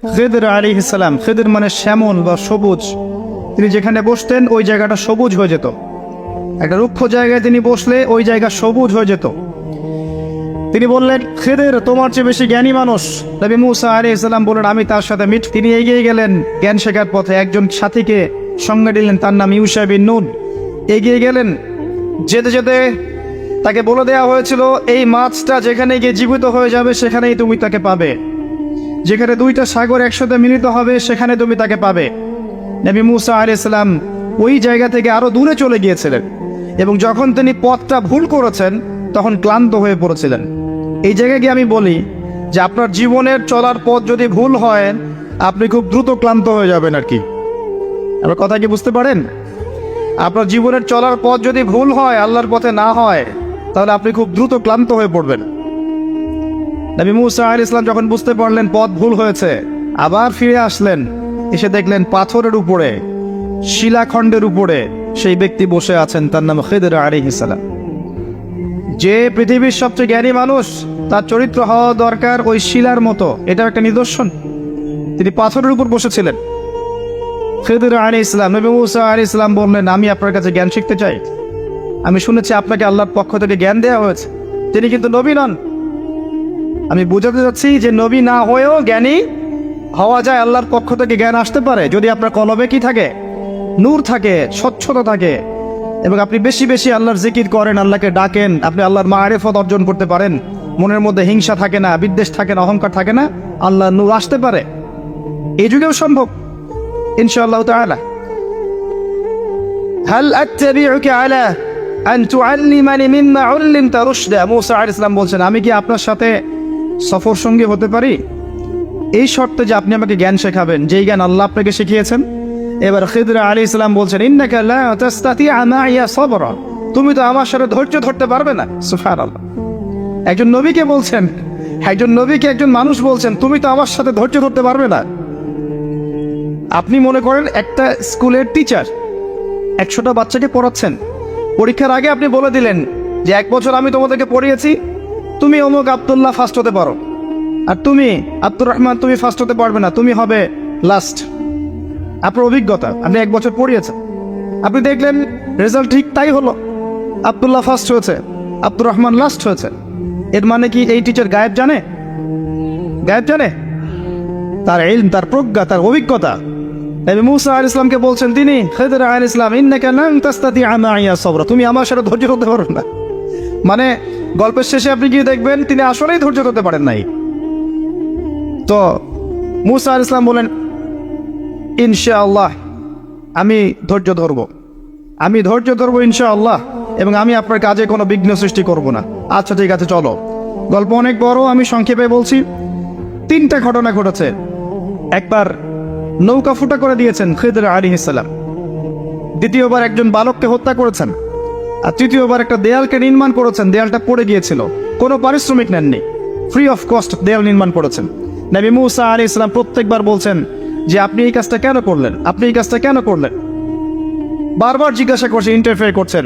খিদর আলাইহিস সালাম, খিদর মানে শ্যামল বা সবুজ, তিনি যেখানে বসতেন ওই জায়গাটা সবুজ হয়ে যেত। একটা রুক্ষ জায়গায় তিনি বসলে ওই জায়গা সবুজ হয়ে যেত। তিনি বললেন, খিদর তোমার চেয়ে বেশি জ্ঞানী মানুষ। নবী মুসা আলাইহিস সালাম বললেন, আমি তার সাথে মিট। তিনি এগিয়ে গেলেন জ্ঞান শেখার পথে। একজন সাথীকে সঙ্গে দিলেন, তার নাম ইউশা বিন নুন। এগিয়ে গেলেন, যেতে যেতে তাকে বলে দেওয়া হয়েছিল, এই মাছটা যেখানে গিয়ে জীবিত হয়ে যাবে সেখানেই তুমি তাকে পাবে, যেখানে দুইটা সাগর একসাথে মিলিত হবে সেখানে তুমি তাকে পাবে। নবী মুসা আলাইহিস সালাম ওই জায়গা থেকে আরো দূরে চলে গিয়েছিলেন, এবং যখন তিনি পথটা ভুল করেছেন তখন ক্লান্ত হয়ে পড়েছিলেন। এই জায়গায় গিয়ে আমি বলি যে আপনার জীবনের চলার পথ যদি ভুল হয়, আপনি খুব দ্রুত ক্লান্ত হয়ে যাবেন আর কি। আপনার কথা কি বুঝতে পারেন? আপনার জীবনের চলার পথ যদি ভুল হয়, আল্লাহর পথে না হয়, তাহলে আপনি খুব দ্রুত ক্লান্ত হয়ে পড়বেন। নবী মুসা আলাইহিস সালাম যখন বুঝতে পারলেন পথ ভুল হয়েছে, আবার ফিরে আসলেন। এসে দেখলেন পাথরের উপরে, শিলাখণ্ডের উপরে সেই ব্যক্তি বসে আছেন, তার নাম খিদর আলাইহিস সালাম। যে পৃথিবীর সবচেয়ে জ্ঞানী মানুষ, তার চরিত্র হওয়া দরকার ওই শিলার মতো। এটা একটা নিদর্শন। তিনি পাথরের উপর বসেছিলেন। খিদর আলাইহিস সালাম, নবী মুসা আলাইহিস সালাম বললেন, আমি আপনার কাছে জ্ঞান শিখতে চাই। আমি শুনেছি আপনাকে আল্লাহর পক্ষ থেকে জ্ঞান দেওয়া হয়েছে। তিনি কিন্তু নবী নন। আমি বোঝাতে চাচ্ছি যে নবী না হয়েও জ্ঞানী হওয়া যায়, আল্লাহর পক্ষ থেকে জ্ঞান আসতে পারে যদি আপনার কলবে কি থাকে, নূর থাকে, স্বচ্ছতা থাকে, এবং আপনি বেশি বেশি আল্লাহর জিকির করেন, আল্লাহকে ডাকেন, আপনি আল্লাহর মারিফত অর্জন করতে পারেন, মনের মধ্যে হিংসা থাকে না, বিদ্বেষ থাকে না, অহংকার থাকে না, আল্লাহর নূর আসতে পারে। এই যুগেও সম্ভব ইনশাআল্লাহ তাআলা। হাল আত্তাবিউকা আলা আন তুআল্লিমানি মিম্মা উল্লিমতা রুশদা। মুসা আলাইহিস সালাম বলছেন, আমি কি আপনার সাথে সফর সঙ্গী হতে পারি? এই শর্তে যে আপনি আমাকে জ্ঞান শেখাবেন, যেই জ্ঞান আল্লাহ আপনাকে শিখিয়েছেন। এবার খিদর আলাইহিস সালাম বলছেন, ইন্নাকা লা তাস্তাতিআ মাইয়া সাবরা, তুমি তো আমার সাথে ধৈর্য ধরতে পারবে না। সুবহানাল্লাহ। একজন নবীকে বলছেন, একজন নবীকে একজন মানুষ বলছেন, তুমি তো আমার সাথে ধৈর্য ধরতে পারবে না। আপনি মনে করেন একটা স্কুলের টিচার 100টা বাচ্চাকে পড়াচ্ছেন। পরীক্ষার আগে আপনি বলে দিলেন যে 1 বছর আমি তোমাদেরকে পড়িয়েছি, তুমি অমুক আব্দুল্লাহ ফার্স্ট হতে পারো, আর তুমি আব্দুর রহমান তুমি ফার্স্ট হতে পারবে না, তুমি হবে লাস্ট। আপনার অভিজ্ঞতা, আপনি 1 বছর পড়িয়েছেন, আপনি দেখলেন রেজাল্ট ঠিক তাই হলো, আব্দুল্লাহ ফার্স্ট হয়েছে, আব্দুর রহমান লাস্ট হয়েছে। এর মানে কি এই টিচার গায়েব জানে? গায়েব জানে? তার ইলম, তার প্রজ্ঞা, তার অভিজ্ঞতা। নবী মুসা আলাইহিস সালামকে বলছেন তিনি, খিদর আলাইহিস সালাম, ইন্নাকা লান তাস্তাতিআ মাইয়া সাবরা, তুমি আমার সাথে ধৈর্য ধরতে পারবে না। মানে গল্পের শেষে আপনি গিয়ে দেখবেন তিনি আসলেই ধৈর্য ধরতে পারেন নাই। তো মুসা আলাইহিস সালাম বলেন, ইনশাআল্লাহ আমি ধৈর্য ধরব, আমি ধৈর্য ধরবো ইনশাআল্লাহ, এবং আমি আপনার কাজে কোনো বিঘ্ন সৃষ্টি করব না। আচ্ছা ঠিক আছে, চলো। গল্প অনেক বড়, আমি সংক্ষেপে বলছি। 3টা ঘটনা ঘটেছে। একবার নৌকা ফুটা করে দিয়েছেন খিদর আলাইহিস সালাম, দ্বিতীয়বার একজন বালককে হত্যা করেছেন, আর তৃতীয়বার একটা দেয়ালকে নির্মাণ করেছেন, দেয়ালটা পড়ে গিয়েছিল, কোনো পারিশ্রমিক নেননি, ফ্রি অফ কস্ট দেয়াল নির্মাণ করেছেন। নবী মুসা আলাইহিস সালাম প্রত্যেকবার বলছেন যে আপনি এই কাজটা কেন করলেন, আপনি এই কাজটা কেন করলেন, বারবার জিজ্ঞাসা করছেন, ইন্টারফেয়ার করছেন।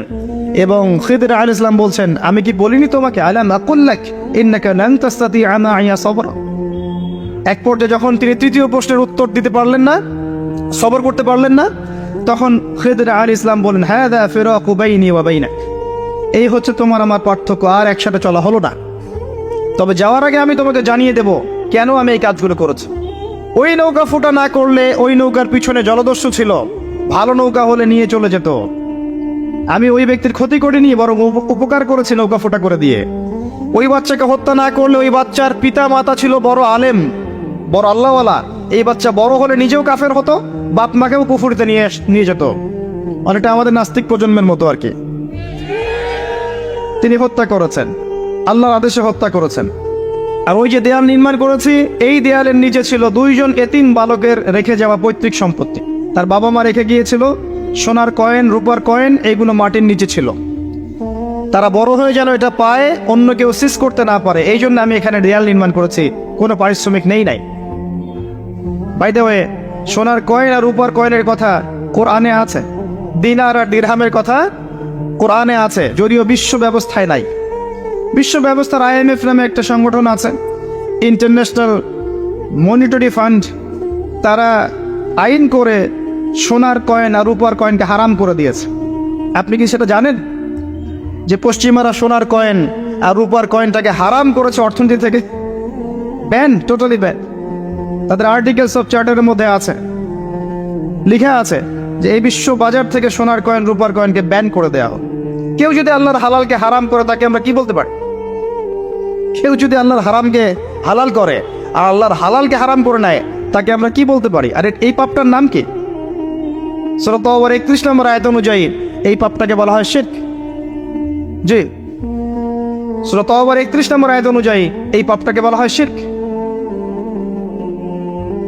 এবং খিদর আলাইহিস সালাম বলছেন, আমি কি বলিনি তোমাকে, আলাম আকুল লাক ইন্নাকা লান তাস্তাতিআ মাইয়া সাবরা। এক পর্যায়ে যখন তিনি তৃতীয় প্রশ্নের উত্তর দিতে পারলেন না, সবর করতে পারলেন না, তখন খিদর আলাইহিস সালাম বলেন, হাযা ফিরাকু বাইনি ওয়া বাইনাক, এই হচ্ছে তোমার আমার পার্থক্য, আর একসাথে চলা হলো না। তবে যাওয়ার আগে আমি তোমাকে জানিয়ে দেব কেন আমি এই কাজগুলো করেছি। ওই নৌকা ফুটা না করলে ওই নৌকার পিছনে জলদস্যু ছিল, ভালো নৌকা হলে নিয়ে চলে যেত। আমি ওই ব্যক্তির ক্ষতি করিনি, বরং উপকার করেছি নৌকা ফুটা করে দিয়ে। ওই বাচ্চাকে হত্যা না করলে ওই বাচ্চার পিতা মাতা ছিল বড় আলেম, বড় আল্লাহওয়ালা, এই বাচ্চা বড় হলে নিজেও কাফের হতো, বাপ মাকেও কুফরিতে নিয়ে যেত। অনেকটা আমাদের নাস্তিক প্রজন্মের মতো আর কি। তিনি হত্যা করেছেন, আল্লাহর আদেশে হত্যা করেছেন। আর ওই যে দেয়াল নির্মাণ করেছি, এই দেয়ালের নিচে ছিল 2 জন এতিম বালকের রেখে যাওয়া পৈতৃক সম্পত্তি। তার বাবা মা রেখে গিয়েছিল সোনার কয়েন, রূপার কয়েন, এইগুলো মাটির নিচে ছিল। তারা বড় হয়ে যেন এটা পায়, অন্য কেউ সিজ করতে না পারে, এই জন্য আমি এখানে দেয়াল নির্মাণ করেছি, কোনো পারিশ্রমিক নাই। বাই দ্য ওয়ে, সোনার কয়েন আর রূপার কয়েনের কথা কোরআনে আছে, দিনার আর দিরহামের কথা কোরআনে আছে, যদিও বিশ্ব ব্যবস্থায় নাই। বিশ্ব ব্যবস্থার IMF নামে একটা সংগঠন আছে, ইন্টারন্যাশনাল মনিটারি ফান্ড তারা আইন করে সোনার কয়েন আর রূপার কয়েনকে হারাম করে দিয়েছে। আপনি কি সেটা জানেন যে পশ্চিমারা সোনার কয়েন আর রূপার কয়েনটাকে হারাম করেছে অর্থনীতি থেকে? Ban, totally ban. তাদের আর্টিকেলস অফ চার্টারের মধ্যে আছে, লেখা আছে যে এই বিশ্ব বাজার থেকে সোনার কয়েন রূপার কয়েনকে ব্যান করে দেওয়া হবে। কেউ যদি আল্লাহর হালালকে হারাম করে তাকে আমরা কি বলতে পারি? কেউ যদি আল্লাহর হারামকে হালাল করে আর আল্লাহর হালালকে হারাম করে নেয় তাকে আমরা কি বলতে পারি? আর এই পাপটার নাম কি? সূরা তাওবার 31 নম্বর আয়াত অনুযায়ী এই পাপটাকে বলা হয় শিরক। জি, সূরা তাওবার 31 নম্বর আয়াত অনুযায়ী এই পাপটাকে বলা হয় শিরক।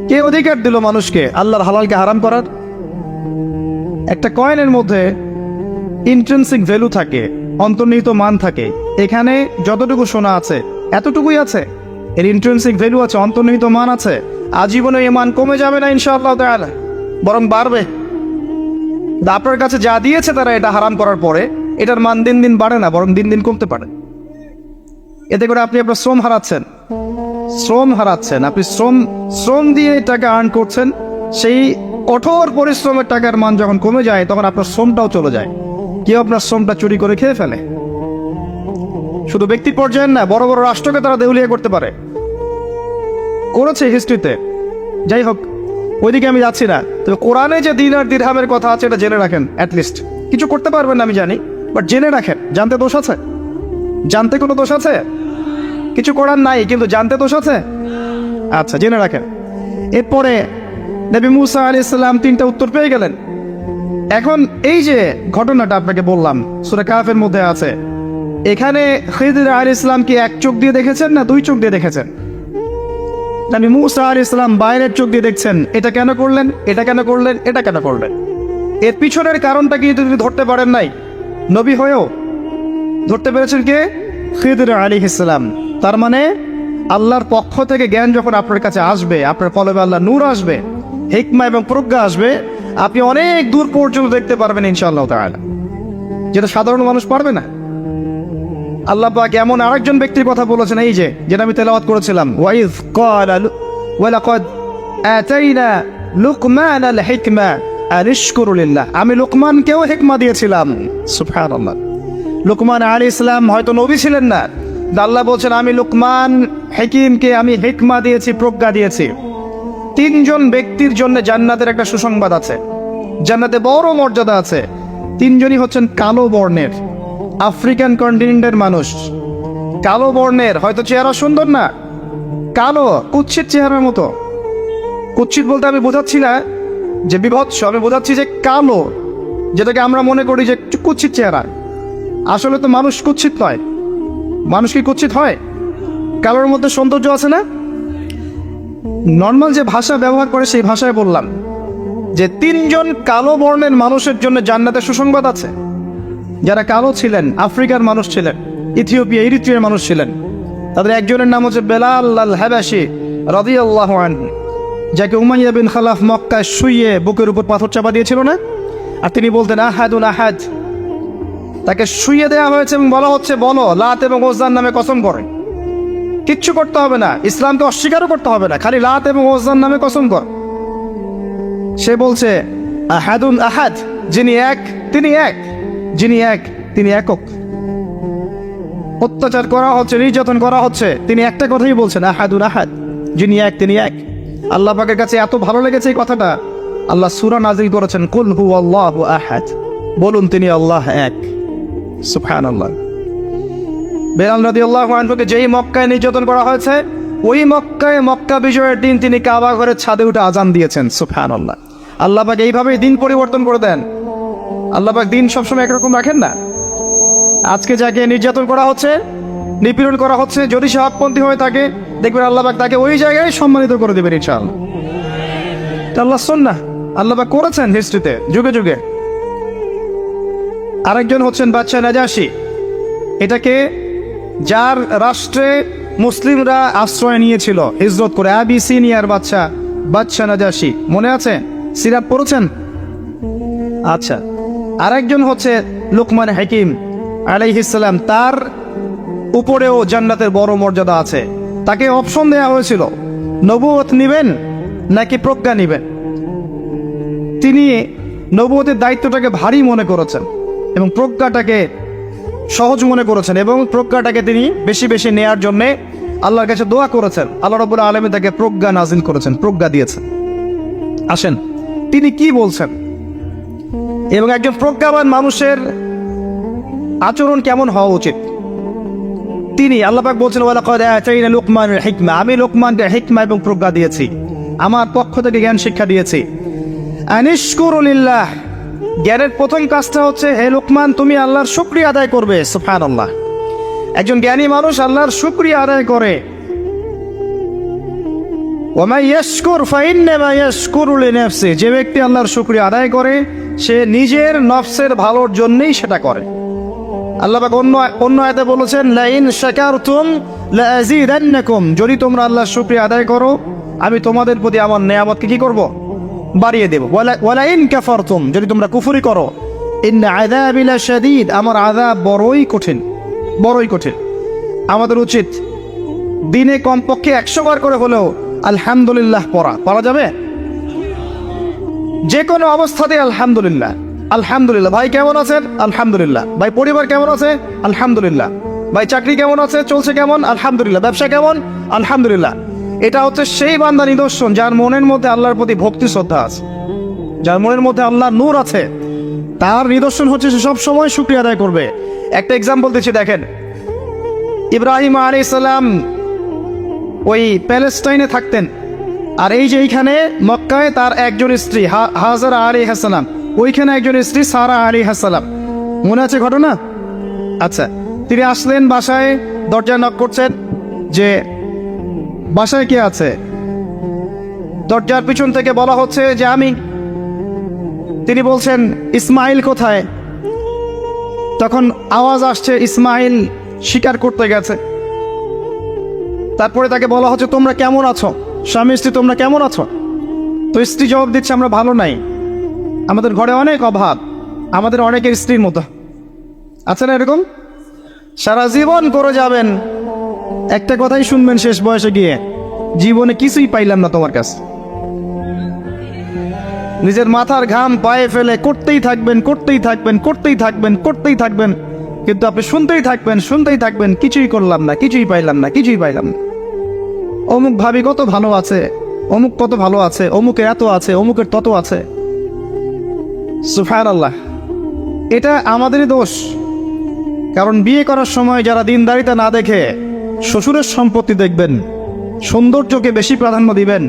কে অধিকার দিল মানুষকে আল্লাহর হালালকে হারাম করার? একটা কয়েনের মধ্যে ইন্ট্রিনসিক ভ্যালু থাকে, অন্তর্নিহিত মান থাকে। এখানে যতটুকু সোনা আছে এতটুকুই আছে, এর ইন্ট্রিনসিক ভ্যালু আছে, অন্তর্নিহিত মান আছে। আজীবনে এই মান কমে যাবে না ইনশাআল্লাহ তাআলা, বরং বাড়বে। আপনার কাছে যা দিয়েছে তারা এটা হারাম করার পরে এটার মান দিন দিন বাড়ে না, বরং দিন দিন কমতে পারে। এতে করে আপনি আপনার শ্রম হারাচ্ছেন। আপনি শ্রম দিয়ে টাকা আর্ন করছেন, সেই কঠোর পরিশ্রমের টাকার মান যখন কমে যায় তখন আপনার শ্রমটাও চলে যায়। কেউ আপনার শ্রমটা চুরি করে খেয়ে ফেলে। শুধু ব্যক্তি পর্যায়ে না, বড় বড় রাষ্ট্রকে তারা দেউলিয়া করতে পারে, করেছে হিস্ট্রিতে। যাই হোক, ওইদিকে আমি যাচ্ছি না। তবে কোরআনে যে দিনার দিরহামের কথা আছে এটা জেনে রাখেন। অ্যাটলিস্ট কিছু করতে পারবেন না আমি জানি, বাট জেনে রাখেন। জানতে দোষ আছে? জানতে কোনো দোষ আছে? কিছু করার নাই, কিন্তু জানতে দোষ আছে? আচ্ছা, জেনে রাখেন। এরপরে নবী মুসা আলাইহিস সালাম 3টা উত্তর পেয়ে গেলেন। এখন এই যে ঘটনাটা আপনাকে বললাম সূরা কাহফের মধ্যে আছে, এখানে খিদর আলাইহিস সালাম কি এক চোখ দিয়ে দেখেছেন না 2 চোখ দিয়ে দেখেছেন? নবী মুসা আলাইহিস সালাম বাইরের চোখ দিয়ে দেখছেন, এটা কেন করলেন, এটা কেন করলেন, এটা কেন করলেন। এর পিছনের কারণটা কি তিনি ধরতে পারেন নাই? নবী হয়েও ধরতে পেরেছেন কে? খিদর আলাইহিস সালাম। তার মানে আল্লাহর পক্ষ থেকে জ্ঞান যখন আপনার কাছে আসবে, আপনার কলবে আল্লাহ নূর আসবে, হিকমা এবং প্রজ্ঞা আসবে, আপনি অনেক দূর পর্যন্ত দেখতে পারবেন ইনশাআল্লাহ তাআলা, যেটা সাধারণ মানুষ পারবে না। আল্লাহ পাক এমন আরেকজন ব্যক্তির কথা বলেছেন, এই যে যেটা আমি তেলাওয়াত করেছিলাম, ওয়াইজ ক্বালা ওয়ালাকাদ আতাইনা লুকমানাল হিকমা আন ইশকুরু লিল্লাহ। আমি লুকমানকেও হিকমা দিয়েছিলাম। সুবহানাল্লাহ। লুকমান আলাইহিস সালাম হয়তো নবী ছিলেন না, আল্লাহ বলছেন আমি লুকমান হাকিমকে আমি হিকমা দিয়েছি, প্রজ্ঞা দিয়েছি। 3 জন ব্যক্তির জন্য জান্নাতের একটা সুসংবাদ আছে, জান্নাতে বড় মর্যাদা আছে। 3 জনই হচ্ছেন কালো বর্ণের, আফ্রিকান কন্টিনেন্টের মানুষ। কালো বর্ণের, হয়তো চেহারা সুন্দর না, কালো, কুৎসিত চেহারার মতো। কুৎসিত বলতে আমি বোঝাচ্ছি না যে বিভৎস, আমি বোঝাচ্ছি যে কালো, যেটাকে আমরা মনে করি যে কুৎসিত চেহারা। আসলে তো মানুষ কুৎসিত নয়। মানুষ কি কুৎসিত হয়? কালোর মধ্যে সৌন্দর্য আছে না? নর্মাল যে ভাষা ব্যবহার করে সেই ভাষায় বললাম যে 3 জন কালো বর্ণের মানুষের জন্য জান্নাতের সুসংবাদ আছে। যারা কালো ছিলেন, আফ্রিকার মানুষ ছিলেন, ইথিওপিয়া ইরিত্রিয়ার মানুষ ছিলেন। তাদের একজনের নাম হচ্ছে বেলাল আল হাবাশি রাদিয়াল্লাহু আনহু, যাকে উমাইয়া বিন খালাফ মক্কায় শুইয়ে বুকের উপর পাথর চাপা দিয়েছিল না, আর তিনি বলতেন আহাদুন আহাদ। তাকে শুইয়ে দেওয়া হয়েছে এবং বলা হচ্ছে বলো লাত এবং ওজ্জার নামে কসম করে। কিচ্ছু করতে হবে না, ইসলামকে অস্বীকারও করতে হবে না, খালি লাত এবং ওজ্জার নামে কসম কর। সে বলছে আহাদুন আহাদ, যিনি এক তিনি এক, যিনি এক তিনি একক। অত্যাচার করা হচ্ছে, নির্যাতন করা হচ্ছে, তিনি একটা কথাই বলছেন আহাদুন আহাদ, যিনি এক তিনি এক। আল্লাহ পাকের কাছে এত ভালো লেগেছে এই কথাটা, আল্লাহ সূরা নাযিল করেছেন কুল হুয়াল্লাহু আহাদ, বলুন তিনি আল্লাহ এক। সুবহানাল্লাহ। বেলাল রাদিয়াল্লাহু আনহুকে যেই মক্কায় নির্যাতন করা হয়েছে, ওই মক্কায় মক্কা বিজয়ের দিন তিনি কাবা ঘরের ছাদে উঠে আজান দিয়েছেন। সুবহানাল্লাহ। আল্লাহ পাক এইভাবেই দিন পরিবর্তন করে দেন। আল্লাহ পাক দিন সবসময় একরকম রাখেন না। আজকে যাকে নির্যাতন করা হচ্ছে, নিপীড়ন করা হচ্ছে, যদি সে হকপন্থী হয়ে থাকে, দেখবেন আল্লাহ পাক তাকে ওই জায়গায় সম্মানিত করে দেবেন ইনশাআল্লাহ। আল্লাহ সুন্নাহ, আল্লাহ পাক করেছেন হিস্ট্রিতে যুগে যুগে। আরেকজন হচ্ছেন বাদশা নাজাশি। এটাকে যার রাষ্ট্রে মুসলিমরা আশ্রয় নিয়েছিল হিজরত করে, আবিসিনিয়ার বাদশা নাজাশি, মনে আছে? সিরাত পড়েছেন? আচ্ছা। আরেকজন হচ্ছে লুকমান হাকিম আলাইহিস সালাম, তার উপরেও জান্নাতের বড় মর্যাদা আছে। তাকে অপশন দেওয়া হয়েছিল নবুয়ত নিবেন নাকি প্রজ্ঞা নিবেন? তিনি নবুয়তের দায়িত্বটাকে ভারী মনে করেছেন এবং প্রজ্ঞাটাকে সহজ মনে করেছেন, এবং প্রজ্ঞাটাকে তিনি বেশি বেশি নেয়ার জন্যে আল্লাহর কাছে দোয়া করেছেন। আল্লাহ রাব্বুল আলামিন তাকে প্রজ্ঞা নাজিল করেছেন, প্রজ্ঞা দিয়েছেন। আসেন তিনি কি বলছেন এবং একজন প্রজ্ঞাবান মানুষের আচরণ কেমন হওয়া উচিত। তিনি আল্লাহ পাক বলছেন, ওয়ালাকাদ আতাইনা লুকমানাল হিকমা, আমি লোকমানকে হিকমা এবং প্রজ্ঞা দিয়েছি, আমার পক্ষ থেকে জ্ঞান শিক্ষা দিয়েছি। আনিশকুরু লিল্লাহ, জ্ঞানের প্রথম কাজটা হচ্ছে হে লোকমান তুমি আল্লাহর শুকরিয়া আদায় করবে। সুবহানাল্লাহ, একজন জ্ঞানী মানুষ আল্লাহর শুকরিয়া আদায় করে। ওয়া ইয়াশকুর ফাইন্নামা ইয়াশকুরু লিনাফসি, যে ব্যক্তি আল্লাহর শুকরিয়া আদায় করে সে নিজের নফসের ভালোর জন্যই সেটা করে। আল্লাহ পাক অন্য আয়াতে বলেছেন, লাইন শাকারতুম লাযীদান্নাকুম, যদি তোমরা আল্লাহর শুকরিয়া আদায় করো আমি তোমাদের প্রতি আমার নেয়ামতকে কি করব, বাড়িয়ে দেব। ওয়ালাইন কাফারতুম, যদি তোমরা কুফরি করো, ইন্না আযাবি লাশাদীদ, আমার আযাব বড়ই কঠিন, বড়ই কঠিন। আমাদের উচিত দিনে কমপক্ষে 100 বার করে হলেও আলহামদুলিল্লাহ পড়া যাবে? যে কোনো অবস্থাতে আলহামদুলিল্লাহ, আলহামদুলিল্লাহ। ভাই কেমন আছেন? আলহামদুলিল্লাহ। ভাই পরিবার কেমন আছে? আলহামদুলিল্লাহ। ভাই চাকরি কেমন আছে, চলছে কেমন? আলহামদুলিল্লাহ। ব্যবসা কেমন? আলহামদুলিল্লাহ। এটা হচ্ছে সেই বান্দা নিদর্শন যার মনের মধ্যে আল্লাহর প্রতি ভক্তি শ্রদ্ধা আছে, যার মনের মধ্যে আল্লাহর নূর আছে। তার নিদর্শন হচ্ছে সে সব সময় শুকরিয়া আদায় করবে। একটা এক্সাম্পল দিচ্ছি, দেখেন ইব্রাহিম আলাইহিস সালাম ওই প্যালেস্টাইনে থাকতেন, আর এই যে এইখানে মক্কায় তার একজন স্ত্রী হাজারা আলাইহিস সালাম, ওইখানে একজন স্ত্রী সারা আলাইহিস সালাম। মনে আছে ঘটনা? আচ্ছা, তিনি আসলেন বাসায়, দরজা নক করছেন যে বাসায় কে আছে? দরজার পিছন থেকে বলা হচ্ছে যে আমি। তিনি বলছেন ইসমাইল কোথায়? তখন আওয়াজ আসছে ইসমাইল শিকার করতে গেছে। তারপরে তাকে বলা হচ্ছে তোমরা কেমন আছো, স্বামী স্ত্রী তোমরা কেমন আছো? তো স্ত্রী জবাব দিচ্ছে আমরা ভালো নাই, আমাদের ঘরে অনেক অভাব, আমাদের অনেকের স্ত্রীর মতো। আছে না এরকম? সারা জীবন করে যাবেন, একটা কথাই শুনবেন শেষ বয়সে গিয়ে, জীবনে কিছুই পাইলাম না তোমার কাছে। নিজের মাথার ঘাম পায়ে ফেলে করতেই থাকবেন, করতেই থাকবেন, করতেই থাকবেন, করতেই থাকবেন, কিন্তু আপনি শুনতেই থাকবেন, শুনতেই থাকবেন, কিছুই করলাম না, কিছুই পাইলাম না, কিছুই পাইলাম না। অমুক ভাবি কত ভালো আছে, অমুক কত ভালো আছে, অমুকের এত আছে, অমুকের তত আছে। সুবহানাল্লাহ, এটা আমাদেরই দোষ। কারণ বিয়ে করার সময় যারা দিনদারিতা না দেখে শ্বশুরের সম্পত্তি দেখবেন, সৌন্দর্যকে বেশি প্রাধান্য দিবেন,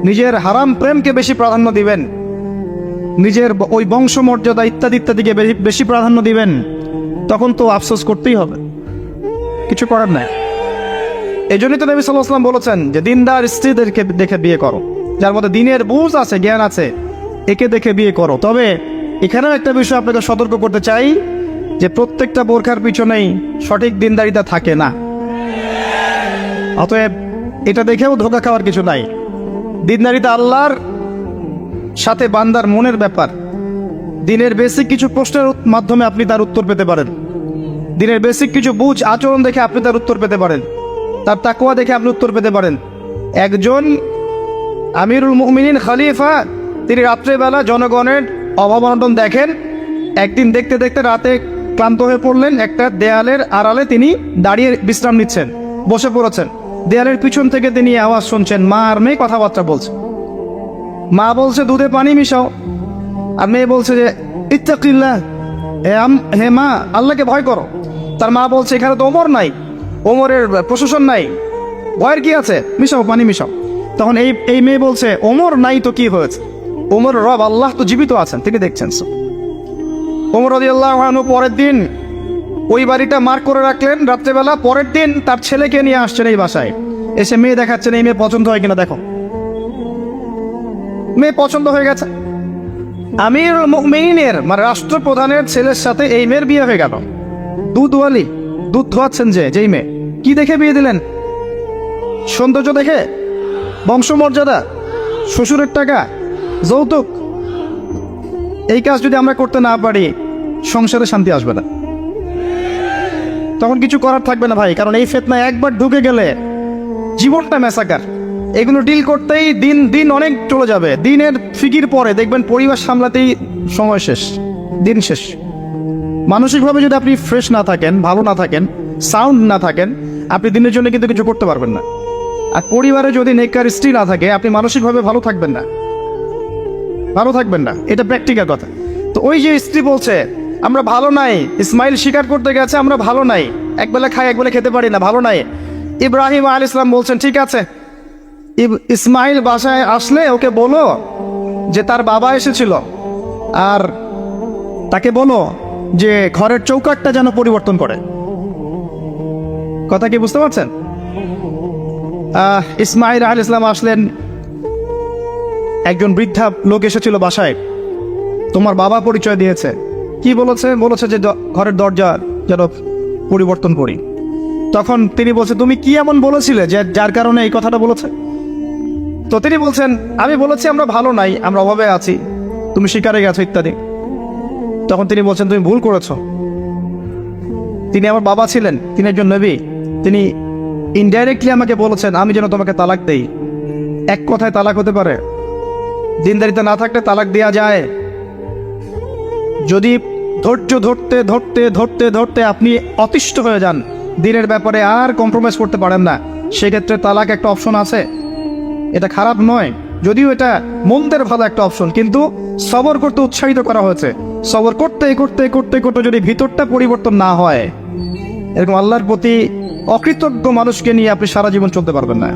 নিজের হারাম প্রেমকে বেশি প্রাধান্য দিবেন, নিজের ওই বংশমর্যাদা ইত্যাদি ইত্যাদিকে বেশি প্রাধান্য দিবেন, তখন তো আফসোস করতেই হবে, কিছু করার নাই। এই জন্যই তো নবী সাল্লাল্লাহু আলাইহি ওয়াসাল্লাম বলেছেন যে দিনদার স্ত্রীদেরকে দেখে বিয়ে করো, যার মধ্যে দিনের বুঝ আছে, জ্ঞান আছে, একে দেখে বিয়ে করো। তবে এখানেও একটা বিষয় আপনাকে সতর্ক করতে চাই যে প্রত্যেকটা বোরখার পিছনেই সঠিক দিনদারিতা থাকে না। অতএব এটা দেখেও ধোঁকা খাওয়ার কিছু নাই। দিনদারিতা আল্লাহর সাথে বান্দার মনের ব্যাপার। দিনের বেসিক কিছু প্রশ্নের মাধ্যমে আপনি তার উত্তর পেতে পারেন, দিনের বেসিক কিছু বুঝ আচরণ দেখে আপনি তার উত্তর পেতে পারেন, তার তাকওয়া দেখে আপনি উত্তর পেতে পারেন। একজন আমিরুল মুমিনিন খলিফা, তিনি রাত্রেবেলা জনগণের অভাব অনটন দেখেন। একদিন দেখতে দেখতে রাতে ক্লান্ত হয়ে পড়লেন, একটা দেয়ালের আড়ালে তিনি দাঁড়িয়ে বিশ্রাম নিচ্ছেন, বসে পড়েছেন। দেয়ালের পিছন থেকে তিনি আওয়াজ শুনছেন, মা আর মেয়ে কথাবার্তা বলছে। মা বলছে দুধে পানি মিশাও, আর মেয়ে বলছে যে ইত্তাকিল্লাহ, হে মা আল্লাহকে ভয় করো। তার মা বলছে এখানে তো ওমর নাই, ওমরের প্রশাসন নাই, ভয়ের কি আছে, মিশাও পানি মিশাও। তখন এই মেয়ে বলছে ওমর নাই তো কি হয়েছে, ওমর রব আল্লাহ তো জীবিত আছেন, তিনি দেখছেন। ওমর রাদিয়াল্লাহু আনহু পরের দিন ওই বাড়িটা মার্ক করে রাখলেন রাত্রেবেলা। পরের দিন তার ছেলেকে নিয়ে আসছেন এই বাসায়, এসে মেয়ে দেখাচ্ছেন, এই মেয়ে পছন্দ হয় কিনা দেখো। মেয়ে পছন্দ হয়ে গেছে। আমিরুল মুমিনিনের মানে রাষ্ট্রপ্রধানের ছেলের সাথে এই মেয়ের বিয়ে হয়ে গেল। দুধওয়ালি, দুধ ধোয়াচ্ছেন যেই মেয়ে, কি দেখে বিয়ে দিলেন? সৌন্দর্য দেখে? বংশমর্যাদা? শ্বশুরের টাকা? যৌতুক? এই কাজ যদি আমরা করতে না পারি সংসারে শান্তি আসবে না, তখন কিছু করার থাকবে না ভাই। কারণ এই ফিতনায় একবার ঢুকে গেলে জীবনটা মেসাকার। এগুলো ডিল করতেই দিন দিন অনেক চলে যাবে, দিনের ফিকির পরে দেখবেন পরিবার সামলাতেই সময় শেষ, দিন শেষ। মানসিকভাবে যদি আপনি ফ্রেশ না থাকেন, ভালো না থাকেন, সাউন্ড না থাকেন, আপনি দিনের জন্য কিন্তু কিছু করতে পারবেন না। আর পরিবারে যদি নেককার স্ত্রী না থাকে, আপনি মানসিকভাবে ভালো থাকবেন না, ভালো থাকবেন না, এটা প্র্যাকটিক্যাল কথা। তো ওই যে স্ত্রী বলছে আমরা ভালো নাই, ইসমাইল স্বীকার করতে গেছে আমরা ভালো নাই, একবেলা খাই একবেলা খেতে পারি না, ভালো নাই। ইব্রাহিম আলাইহিস সালাম বলছেন ঠিক আছে, ইসমাইল বাসায় আসলে ওকে বলো যে তার বাবা এসেছিল, আর তাকে বলো যে ঘরের চৌকাঠটা যেন পরিবর্তন করে। কথা কি বুঝতে পারছেন? ইসমাইল আলাইহিস সালাম আসলেন, একজন বৃদ্ধা লোক এসেছিল বাসায়, তোমার বাবা পরিচয় দিয়েছে। কি বলেছে? বলেছে যে ঘরের দরজা যেন পরিবর্তন করি। তখন তিনি বলছে তুমি কি এমন বলেছিলে যে যার কারণে এই কথাটা বলেছে? তো তিনি বলছেন আমি বলেছি আমরা ভালো নাই, আমরা অভাবে আছি, তুমি শিকারে গেছো ইত্যাদি। তখন তিনি বলছেন তুমি ভুল করেছো, তিনি আমার বাবা ছিলেন, তিনি একজন নবী, তিনি ইনডাইরেক্টলি আমাকে বলেছেন আমি যেন তোমাকে তালাক দেই। এক কথায় তালাক হতে পারে? দিনদারিতা না থাকলে তালাক দেওয়া যায়। যদি ধৈর্য ধরতে ধরতে ধরতে ধরতে আপনি অতিষ্ঠ হয়ে যান, দিনের ব্যাপারে আর কম্প্রোমাইজ করতে পারেন না, সেক্ষেত্রে তালাক একটা অপশন আছে, এটা খারাপ নয়, যদিও এটা মন্দের ভালো একটা অপশন, কিন্তু সবর করতে উৎসাহিত করা হয়েছে। সবর করতে করতে করতে করতে যদি ভিতরটা পরিবর্তন না হয়, এরকম আল্লাহর প্রতি অকৃতজ্ঞ মানুষকে নিয়ে আপনি সারা জীবন চলতে পারবেন না।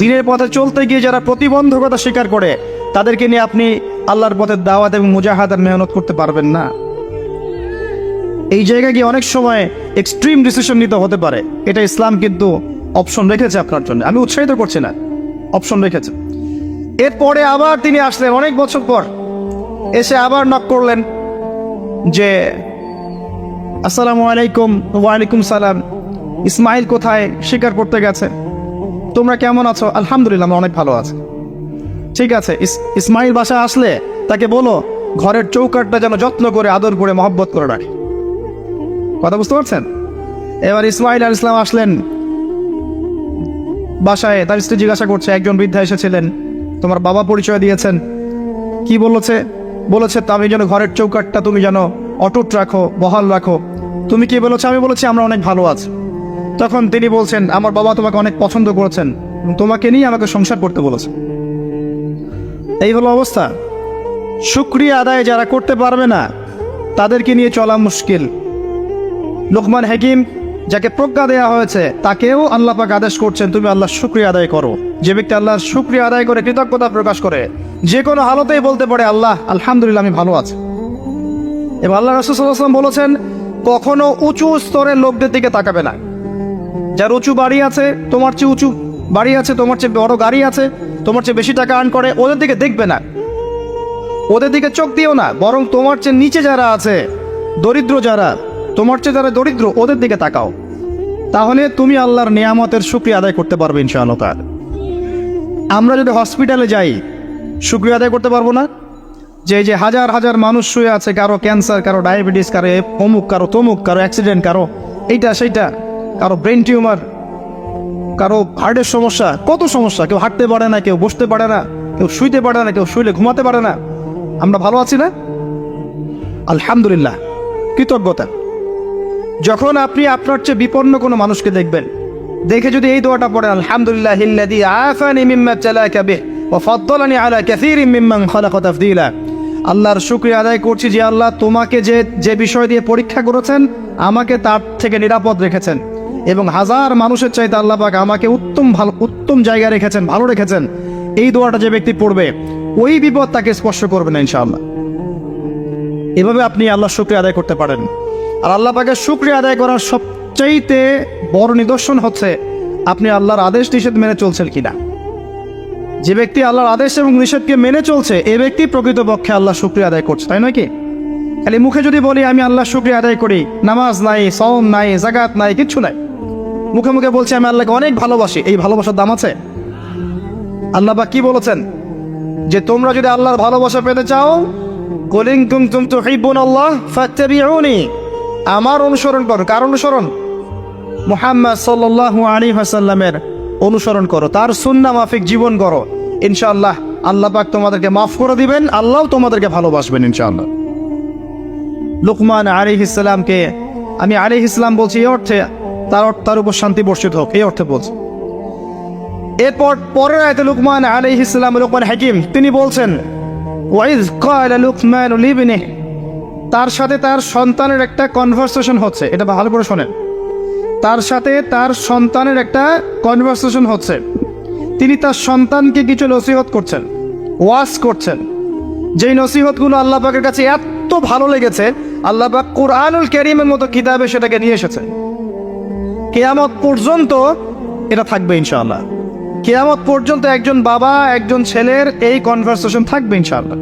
দিনের পথে চলতে গিয়ে যারা প্রতিবন্ধকতা স্বীকার করে, তাদেরকে নিয়ে আপনি আল্লাহর পথে দাওয়াত এবং মুজাহাদার মেহনত করতে পারবেন না। এই জায়গায় গিয়ে অনেক সময় এক্সট্রিম ডিসিশন নিতে হতে পারে, এটা ইসলাম কিন্তু অপশন রেখেছে আপনার জন্য, আমি উৎসাহিত করছি না, অপশন রেখেছে। এরপরে আবার তিনি আসলেন অনেক বছর পর, এসে আবার নক করলেন যে আসসালামু আলাইকুম। ওয়ালাইকুম সালাম, ইসমাইল কোথায়? স্বীকার করতে গেছে। তোমরা কেমন আছো? আলহামদুলিল্লাহ আমরা অনেক ভালো আছি। ঠিক আছে, ইসমাইল বাসায় আসলে তাকে বলো ঘরের চৌকাঠটা যেন যত্ন করে আদর করে মহব্বত করে রাখে। কথা বুঝতে পারছেন? এবার ইসমাইল আলাইহিস সালাম আসলেন বাসায়, তার স্ত্রী জিজ্ঞাসা করছে, একজন বৃদ্ধা এসেছিলেন, তোমার বাবা পরিচয় দিয়েছেন, কি বলেছে? বলেছে আমি যেন ঘরের চৌকাঠটা তুমি যেন অটুট রাখো, বহাল রাখো। তুমি কি বলেছো? আমি বলেছি আমরা অনেক ভালো আছি। তখন তিনি বলছেন আমার বাবা তোমাকে অনেক পছন্দ করেছেন, তোমাকে নিয়ে আমাকে সংসার করতে বলেছে। এই হলো অবস্থা। শুকরিয়া আদায় যারা করতে পারবে না, তাদেরকে নিয়ে চলা মুশকিল। লোকমান হাকিম, যাকে প্রজ্ঞা দেওয়া হয়েছে, তাকেও আল্লাহ পাক আদেশ করছেন তুমি আল্লাহর শুকরিয়া আদায় করো। যে ব্যক্তি আল্লাহর শুকরিয়া আদায় করে কৃতজ্ঞতা প্রকাশ করে, যে কোনো হালতেই বলতে পারে আল্লাহ আলহামদুলিল্লাহ আমি ভালো আছি। এবং আল্লাহ রাসূল সাল্লাল্লাহু আলাইহি ওয়াসাল্লাম বলেছেন কখনো উঁচু স্তরের লোকদের দিকে তাকাবে না। যার উঁচু বাড়ি আছে, তোমার চেয়ে উঁচু বাড়ি আছে, তোমার চেয়ে বড় গাড়ি আছে, তোমার চেয়ে বেশি টাকা আর্ন করে, ওদের দিকে দেখবে না, ওদের দিকে চোখ দিও না, বরং তোমার চেয়ে নিচে যারা আছে, দরিদ্র যারা, তোমার চেয়ে যারা দরিদ্র, ওদের দিকে তাকাও। তাহলে তুমি আল্লাহর নিয়ামতের শুকরিয়া আদায় করতে পারবে ইনশাআল্লাহ তাআলা। আমরা যদি হসপিটালে যাই, শুকরিয়া আদায় করতে পারবো না? যে যে হাজার হাজার মানুষ শুয়ে আছে, কারো ক্যান্সার, কারো ডায়াবেটিস, কারো অমুক, কারো তমুক, কারো অ্যাক্সিডেন্ট, কারো এইটা সেইটা, কারো ব্রেন টিউমার, কারো হার্টের সমস্যা, কত সমস্যা, কেউ হাঁটতে পারে না, কেউ বসতে পারে না, কেউ শুইতে পারে না, কেউ শুইলে ঘুমাতে পারে না। আমরা ভালো আছি না? আলহামদুলিল্লাহ, কৃতজ্ঞতা। যখন আপনি আপনার চেয়ে বিপন্ন কোনো মানুষকে দেখবেন, দেখে যদি এই দোয়াটা পড়েন আলহামদুলিল্লাহিল্লাযী আফানি মিম্মা ইবতালাকা বিহি ওয়া ফাদ্দালানি আলা কাসীরিম মিম্মান খালাকা তাফদীলা, আল্লাহর শুকরিয়া আদায় করছি যে আল্লাহ তোমাকে যে বিষয় দিয়ে পরীক্ষা করেছেন, আমাকে তার থেকে নিরাপদ রেখেছেন, এবং হাজার মানুষের চাইতে আল্লাহ পাক আমাকে উত্তম জায়গায় রেখেছেন, ভালো রেখেছেন। এই দোয়াটা যে ব্যক্তি পড়বে, ওই বিপদ তাকে স্পর্শ করবে না ইনশাআল্লাহ। এভাবে আপনি আল্লাহর শুকরিয়া আদায় করতে পারেন। আর আল্লাহ পাকের শুকরিয়া আদায় করার সবচাইতে বড় নিদর্শন হচ্ছে আপনি আল্লাহর আদেশ নিষেধ মেনে চলছেন কিনা। যে ব্যক্তি আল্লাহর আদেশ এবং নিষেধকে মেনে চলছে, এ ব্যক্তি প্রকৃতপক্ষে আল্লাহ শুকরিয়া আদায় করছে, তাই নয় কি? খালি মুখে যদি বলি আমি আল্লাহ শুকরিয়া আদায় করি, নামাজ নাই, সওম নাই, যাকাত নাই, কিচ্ছু নাই, মুখে মুখে বলছি আমি আল্লাহকে অনেক ভালোবাসি, এই ভালোবাসার দাম আছে? আল্লাহ পাক কি বলেছেন? যে তোমরা যদি আল্লাহর ভালোবাসা পেতে চাও, কুল ইন কুনতুম তুহিব্বুনাল্লাহ ফাত্তাবিউনি, আমার অনুসরণ করো। কার অনুসরণ? মুহাম্মদ সাল্লাল্লাহু আলাইহি ওয়াসাল্লামের অনুসরণ করো, তার সুন্নাহ মাফিক জীবন করো, ইনশাআল্লাহ আল্লাহ পাক তোমাদেরকে মাফ করে দিবেন, আল্লাহও তোমাদেরকে ভালোবাসবেন ইনশাআল্লাহ। লুকমান আলাইহিস সালামকে আমি আলাইহিস সালাম বলছি এই অর্থে তার উপর শান্তি বর্ষিত হোক, এই অর্থে বলছি। এরপর পরের আয়াতে লুকমান আলাইহিস সালাম, লুকমান হাকিম, তিনি বলছেন ওয়াইজ ক্বালা লুকমান লিবনিহি, তার সাথে তার সন্তানের একটা কনভারসেশন হচ্ছে, এটা ভালো করে শোনেন, তার সাথে তার সন্তানের একটা কনভারসেশন হচ্ছে। তিনি তার সন্তানকে কিছু নসিহত করছেন, ওয়াজ করছেন, যেই নসিহতগুলো আল্লাহ পাকের কাছে এত ভালো লেগেছে, আল্লাহ পাক কুরআনুল কারীমের মতো কিতাবে সেটাকে নিয়ে এসেছে। কিয়ামত পর্যন্ত এটা থাকবে ইনশাআল্লাহ, কিয়ামত পর্যন্ত একজন বাবা একজন ছেলের এই কনভারসেশন থাকবে ইনশাআল্লাহ।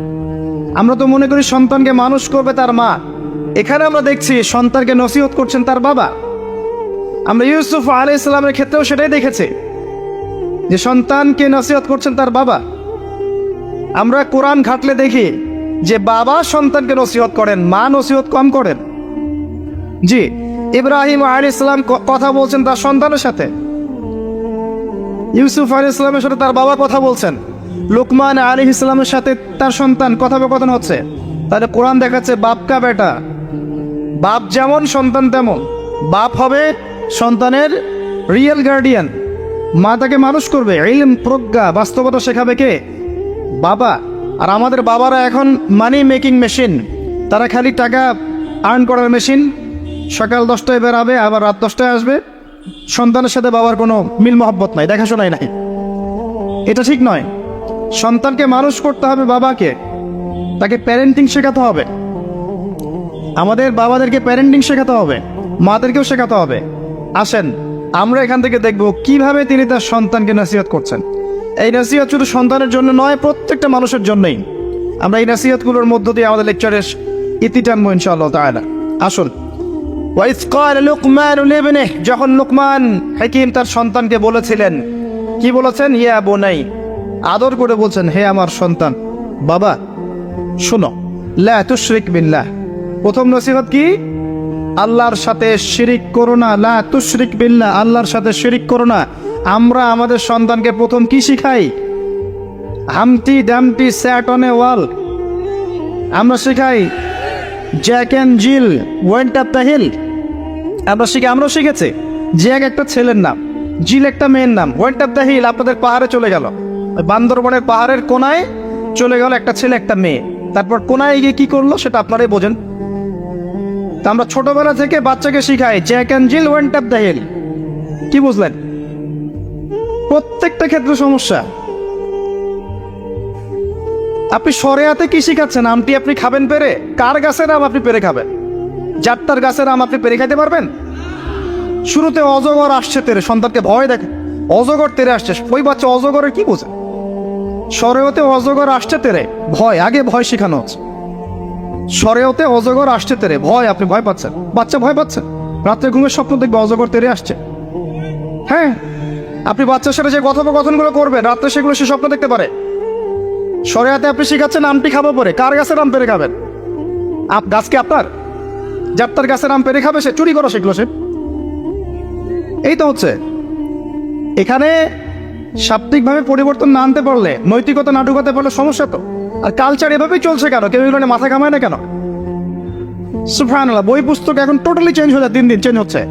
আমরা তো মনে করি সন্তানকে মানুষ করবে তার মা, এখানে আমরা দেখছি সন্তানকে নসিহত করছেন তার বাবা। আমরা ইউসুফ আলাইহিস সালামের ক্ষেত্রেও সেটাই দেখেছি যে সন্তানকে নসিহত করছেন তার বাবা। আমরা কোরআন ঘাটলে দেখি যে বাবা সন্তানকে নসিহত করেন, মা নসিহত কম করেন। জি, ইব্রাহিম আলাইহিস সালাম কথা বলছেন তার সন্তানের সাথে, ইউসুফ আলাইহিস সালামের সাথে তার বাবা কথা বলছেন, লুকমান আলাইহিস সালামের সাথে তার সন্তান কথোপকথন হচ্ছে। তাহলে কোরআন দেখাচ্ছে বাপ কা বেটা, বাপ যেমন সন্তান তেমন। বাপ হবে সন্তানের রিয়েল গার্ডিয়ান, মা তাকে মানুষ করবে, ইলম প্রজ্ঞা বাস্তবতা শেখাবে কে? বাবা। আর আমাদের বাবারা এখন মানি মেকিং মেশিন, তারা খালি টাকা আর্ন করার মেশিন। সকাল 10টায় বেরাবে, আবার রাত 10টায় আসবে। সন্তানের সাথে বাবার কোনো মিল মহব্বত নাই, দেখাশোনাই নাই। এটা ঠিক নয়। সন্তানকে মানুষ করতে হবে বাবাকে, তাকে প্যারেন্টিং শেখাতে হবে। আমাদের বাবাদেরকে প্যারেন্টিং শেখাতে হবে, মাদেরকেও শেখাতে হবে। আসেন আমরা এখান থেকে দেখব কিভাবে তিনি তার সন্তানকে নসিহত করছেন। এই নসিহত শুধু সন্তানের জন্য নয়, প্রত্যেকটা মানুষের জন্যই। আমরা এই নসিহতগুলোর মধ্য দিয়ে আমাদের লেকচারের ইতি টানবো ইনশাআল্লাহ তাআলা। আসুন, ওয়াইজ ক্বালা লুকমান লিবনিহি, যখন লুকমান হাকিম তার সন্তানকে বলেছিলেন, কি বলেছেন? ইয়া বুনাই, আদর করে বলছেন, হে আমার সন্তান, বাবা শোনো, লা তুশরিক বিল্লাহ। প্রথম নসিহত কি? আল্লাহর সাথে শিরিক করো না। লা তুশরিক বিল্লাহ, আল্লাহর সাথে শিরিক করো না। আমরা আমাদের সন্তানকে প্রথম কি শিখাই? Humpty Dumpty sat on a wall. আমরা শিখাই Jack and Jill went up the hill. আমরাও শিখেছি। জ্যাক একটা ছেলের নাম, জিল একটা মেয়ের নাম, ওয়েন্ট আপ দ্য হিল আপনাদের পাহাড়ে চলে গেল, বান্দরবনের পাহাড়ের কোনায় চলে গেল একটা ছেলে একটা মেয়ে। তারপর কোনায় গিয়ে কি করলো সেটা আপনারাই বোঝেন। তা আমরা ছোটবেলা থেকে বাচ্চাকে শিখাই Jack and Jill went up the hill. কি বুঝলেন? প্রত্যেকটা ক্ষেত্রে সমস্যা। আপনি শরিয়াতে কি শিখাচ্ছেন? আমটি আপনি খাবেন পেরে? কার গাছের আম আপনি পেরে খাবেন? যাত্রার গাছের আম আপনি পেরে খাইতে পারবেন? শুরুতে অজগর আসছে তেরে, সন্তানকে ভয় দেখে, অজগর তেরে আসছে। ওই বাচ্চা অজগরের কি বোঝে? শরিয়তে অজগর আসছে তেরে, ভয়, আগে ভয় শেখানো হচ্ছে। শরিয়তে অজগর আসছে তেরে, ভয়, আপনি ভয় পাচ্ছেন, বাচ্চা ভয় পাচ্ছে, রাত্রে ঘুমের স্বপ্ন দেখবে অজগর তেরে আসছে। হ্যাঁ, আপনি বাচ্চার সাথে যে কথোপকথনগুলো করবেন রাত্রে, সেগুলো সে স্বপ্ন দেখতে পারে। শরিয়াতে আপনি শিখাচ্ছেন আমটি খাবো পরে, কার গাছের আম পেরে খাবেন? গাছকে আপনার? যাত্রার গাছের আম পেরে খাবে সে? চুরি করা শিখলো সে। এই তো হচ্ছে এখানে শাব্দিকভাবে পরিবর্তন না আনতে পারলে, নৈতিকতা না ঢুকাতে পারলে সমস্যা তো। আর কালচার এভাবেই চলছে কেন? কেউ এগুলো নিয়ে মাথা ঘামায় না কেন? সুবহানাল্লাহ, বই পুস্তক এখন টোটালি চেঞ্জ হয়ে যায়, দিন দিন চেঞ্জ হচ্ছে।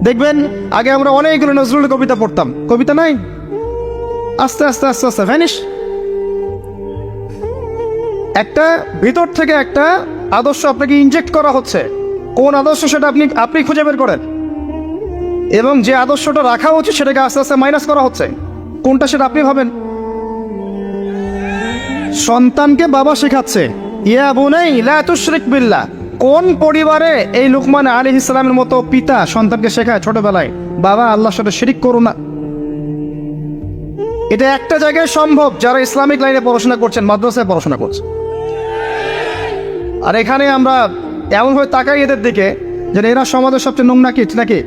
দেখবেন আগে আমরা অনেকগুলো নজরুলের কবিতা পড়তাম, কবিতা নাই, আস্তে আস্তে আস্তে আস্তে ভ্যানিশ। একটা ভিতর থেকে একটা আদর্শ আপনাকে ইনজেক্ট করা হচ্ছে। কোন আদর্শ সেটা আপনি খুঁজে বের করেন, এবং যে আদর্শটা রাখা উচিত সেটাকে আস্তে আস্তে মাইনাস করা হচ্ছে। কোনটা সেটা আপনি ভাবেন। সন্তানকে বাবা শেখাচ্ছে ইয়া বুনাই লা তুশরিক বিল্লাহ। কোন পরিবারে এই লুকমান আলাইহিস সালামের মতো পিতা সন্তানকে শেখায় ছোটবেলায়, বাবা আল্লাহর সাথে শিরিক করো না? এটা একটা জায়গায় সম্ভব যারা ইসলামিক লাইনে পড়াশোনা করছেন, মাদ্রাসায় পড়াশোনা করছে। আর এখানে আমরা এমনভাবে তাকাই এদের দিকে যে এরা সমাজের সবচেয়ে নোংরা কিট নাকি?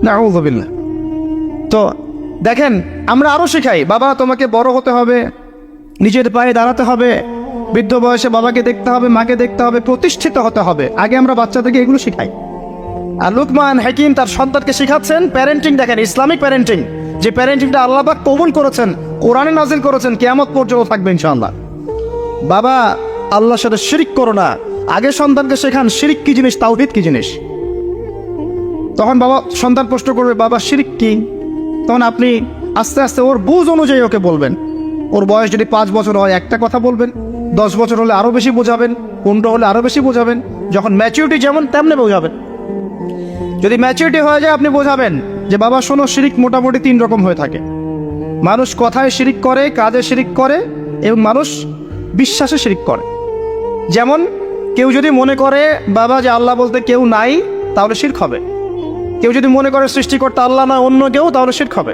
নাউযুবিল্লাহ। তো দেখেন, আমরা আরও শেখাই বাবা তোমাকে বড় হতে হবে, নিজের পায়ে দাঁড়াতে হবে, বৃদ্ধ বয়সে বাবাকে দেখতে হবে, মাকে দেখতে হবে, প্রতিষ্ঠিত হতে হবে। আগে আমরা বাচ্চাদেরকে এগুলো শেখাই। আর লুকমান হাকিম তার সন্তানকে শেখাচ্ছেন প্যারেন্টিং। দেখেন, ইসলামিক প্যারেন্টিং, যে প্যারেন্টিংটা আল্লাহ পাক কবুল করেছেন, কোরআনে নাজিল করেছেন, কিয়ামত পর্যন্ত থাকবে ইনশাআল্লাহ। বাবা, আল্লাহর সাথে শিরিক করো না। আগে সন্তানকে শেখান শিরিক কি জিনিস, তাওহীদ কি জিনিস। তখন বাবা সন্তান প্রশ্ন করবে, বাবা শিরিক কি? তখন আপনি আস্তে আস্তে ওর বুঝ অনুযায়ী ওকে বলবেন। ওর বয়স যদি 5 বছর হয় একটা কথা বলবেন, 10 বছর হলে আরও বেশি বোঝাবেন, 15 হলে আরও বেশি বোঝাবেন। যখন ম্যাচুরিটি যেমন তেমনি বোঝাবেন। যদি ম্যাচুরিটি হয়ে যায় আপনি বোঝাবেন যে বাবা শোনো, শিরিক মোটামুটি 3 রকম হয়ে থাকে। মানুষ কথায় শিরিক করে, কাজে শিরিক করে, এবং মানুষ বিশ্বাসে শিরিক করে। যেমন কেউ যদি মনে করে বাবা যে আল্লাহ বলতে কেউ নাই, তাহলে শিরক হবে। কেউ যদি মনে করে সৃষ্টিকর্তা আল্লাহ না অন্য কেউ, তাহলে শিরক হবে।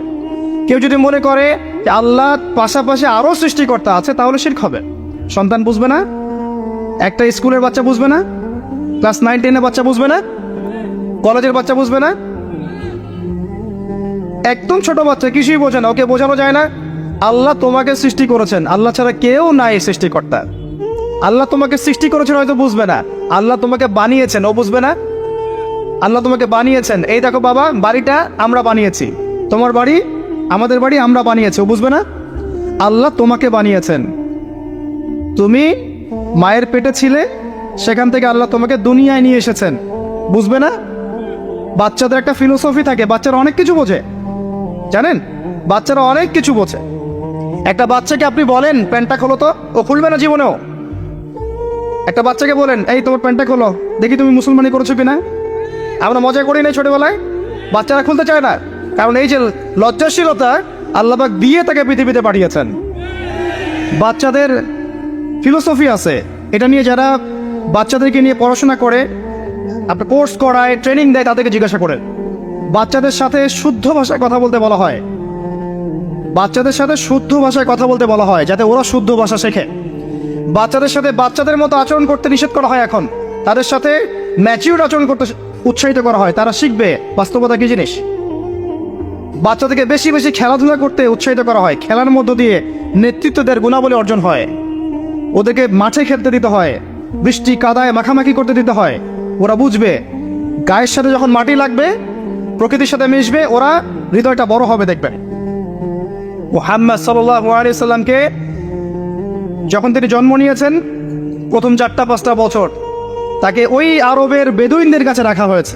কেউ যদি মনে করে যে আল্লাহ পাশাপাশি আরও সৃষ্টিকর্তা আছে, তাহলে শিরক হবে। সন্তান বুঝবে না, একটা স্কুলের বাচ্চা বুঝবে না, ক্লাস 9-10-এর বাচ্চা বুঝবে না, কলেজের বাচ্চা বুঝবে না, একদম ছোট বাচ্চা কিছুই বোঝে না, ওকে বোঝানো যায় না আল্লাহ তোমাকে সৃষ্টি করেছেন, আল্লাহ ছাড়া কেউ নাই সৃষ্টিকর্তা। আল্লাহ তোমাকে সৃষ্টি করেছেন হয়তো বুঝবে না, আল্লাহ তোমাকে বানিয়েছেন ও বুঝবে না। আল্লাহ তোমাকে বানিয়েছেন, এই দেখো বাবা বাড়িটা আমরা বানিয়েছি, তোমার বাড়ি আমাদের বাড়ি আমরা বানিয়েছি, ও বুঝবে না। আল্লাহ তোমাকে বানিয়েছেন, তুমি মায়ের পেটে ছিলে, সেখান থেকে আল্লাহ তোমাকে দুনিয়ায় নিয়ে এসেছেন, বুঝবে না। বাচ্চাদের একটা ফিলোসফি থাকে, বাচ্চারা অনেক কিছু বোঝে, জানেন, বাচ্চারা অনেক কিছু বোঝে। একটা বাচ্চাকে আপনি বলেন প্যান্টটা খোলো তো, ও খুলবে না জীবনেও। একটা বাচ্চাকে বলেন এই তোমার প্যান্টটা খোলো, দেখি তুমি মুসলমানি করেছো কিনা। আমরা মজা করি না ছোটবেলায়, বাচ্চারা খুলতে চায় না, কারণ এই যে লজ্জাশীলতা আল্লাহ পাক দিয়ে তাকে পৃথিবীতে পাঠিয়েছেন। বাচ্চাদের ফিলোসফি আছে, এটা নিয়ে যারা বাচ্চাদেরকে নিয়ে পড়াশোনা করে, আপনার কোর্স করায়, ট্রেনিং দেয়, তাদেরকে জিজ্ঞাসা করেন। বাচ্চাদের সাথে শুদ্ধ ভাষায় কথা বলতে বলা হয়, বাচ্চাদের সাথে শুদ্ধ ভাষায় কথা বলতে বলা হয়, যাতে ওরা শুদ্ধ ভাষা শেখে। বাচ্চাদের সাথে বাচ্চাদের মতো আচরণ করতে নিষেধ করা হয় এখন, তাদের সাথে ম্যাচিউর আচরণ করতে উৎসাহিত করা হয়, তারা শিখবে বাস্তবতা কি জিনিস। বাচ্চাদেরকে বেশি বেশি খেলাধুলা করতে উৎসাহিত করা হয়, খেলার মধ্য দিয়ে নেতৃত্বদের গুণাবলী অর্জন হয়। ওদেরকে মাঠে খেলতে দিতে হয়, বৃষ্টি কাদায় মাখামাখি করতে দিতে হয়, ওরা বুঝবে। গায়ের সাথে যখন মাটি লাগবে, প্রকৃতির সাথে মিশবে, ওরা হৃদয়টা বড় হবে। দেখবেন মুহাম্মদ সাল্লাল্লাহু আলাইহি সাল্লামকে যখন তিনি জন্ম নিয়েছেন, প্রথম 4-5 বছর তাকে ওই আরবের বেদুইনদের কাছে রাখা হয়েছে।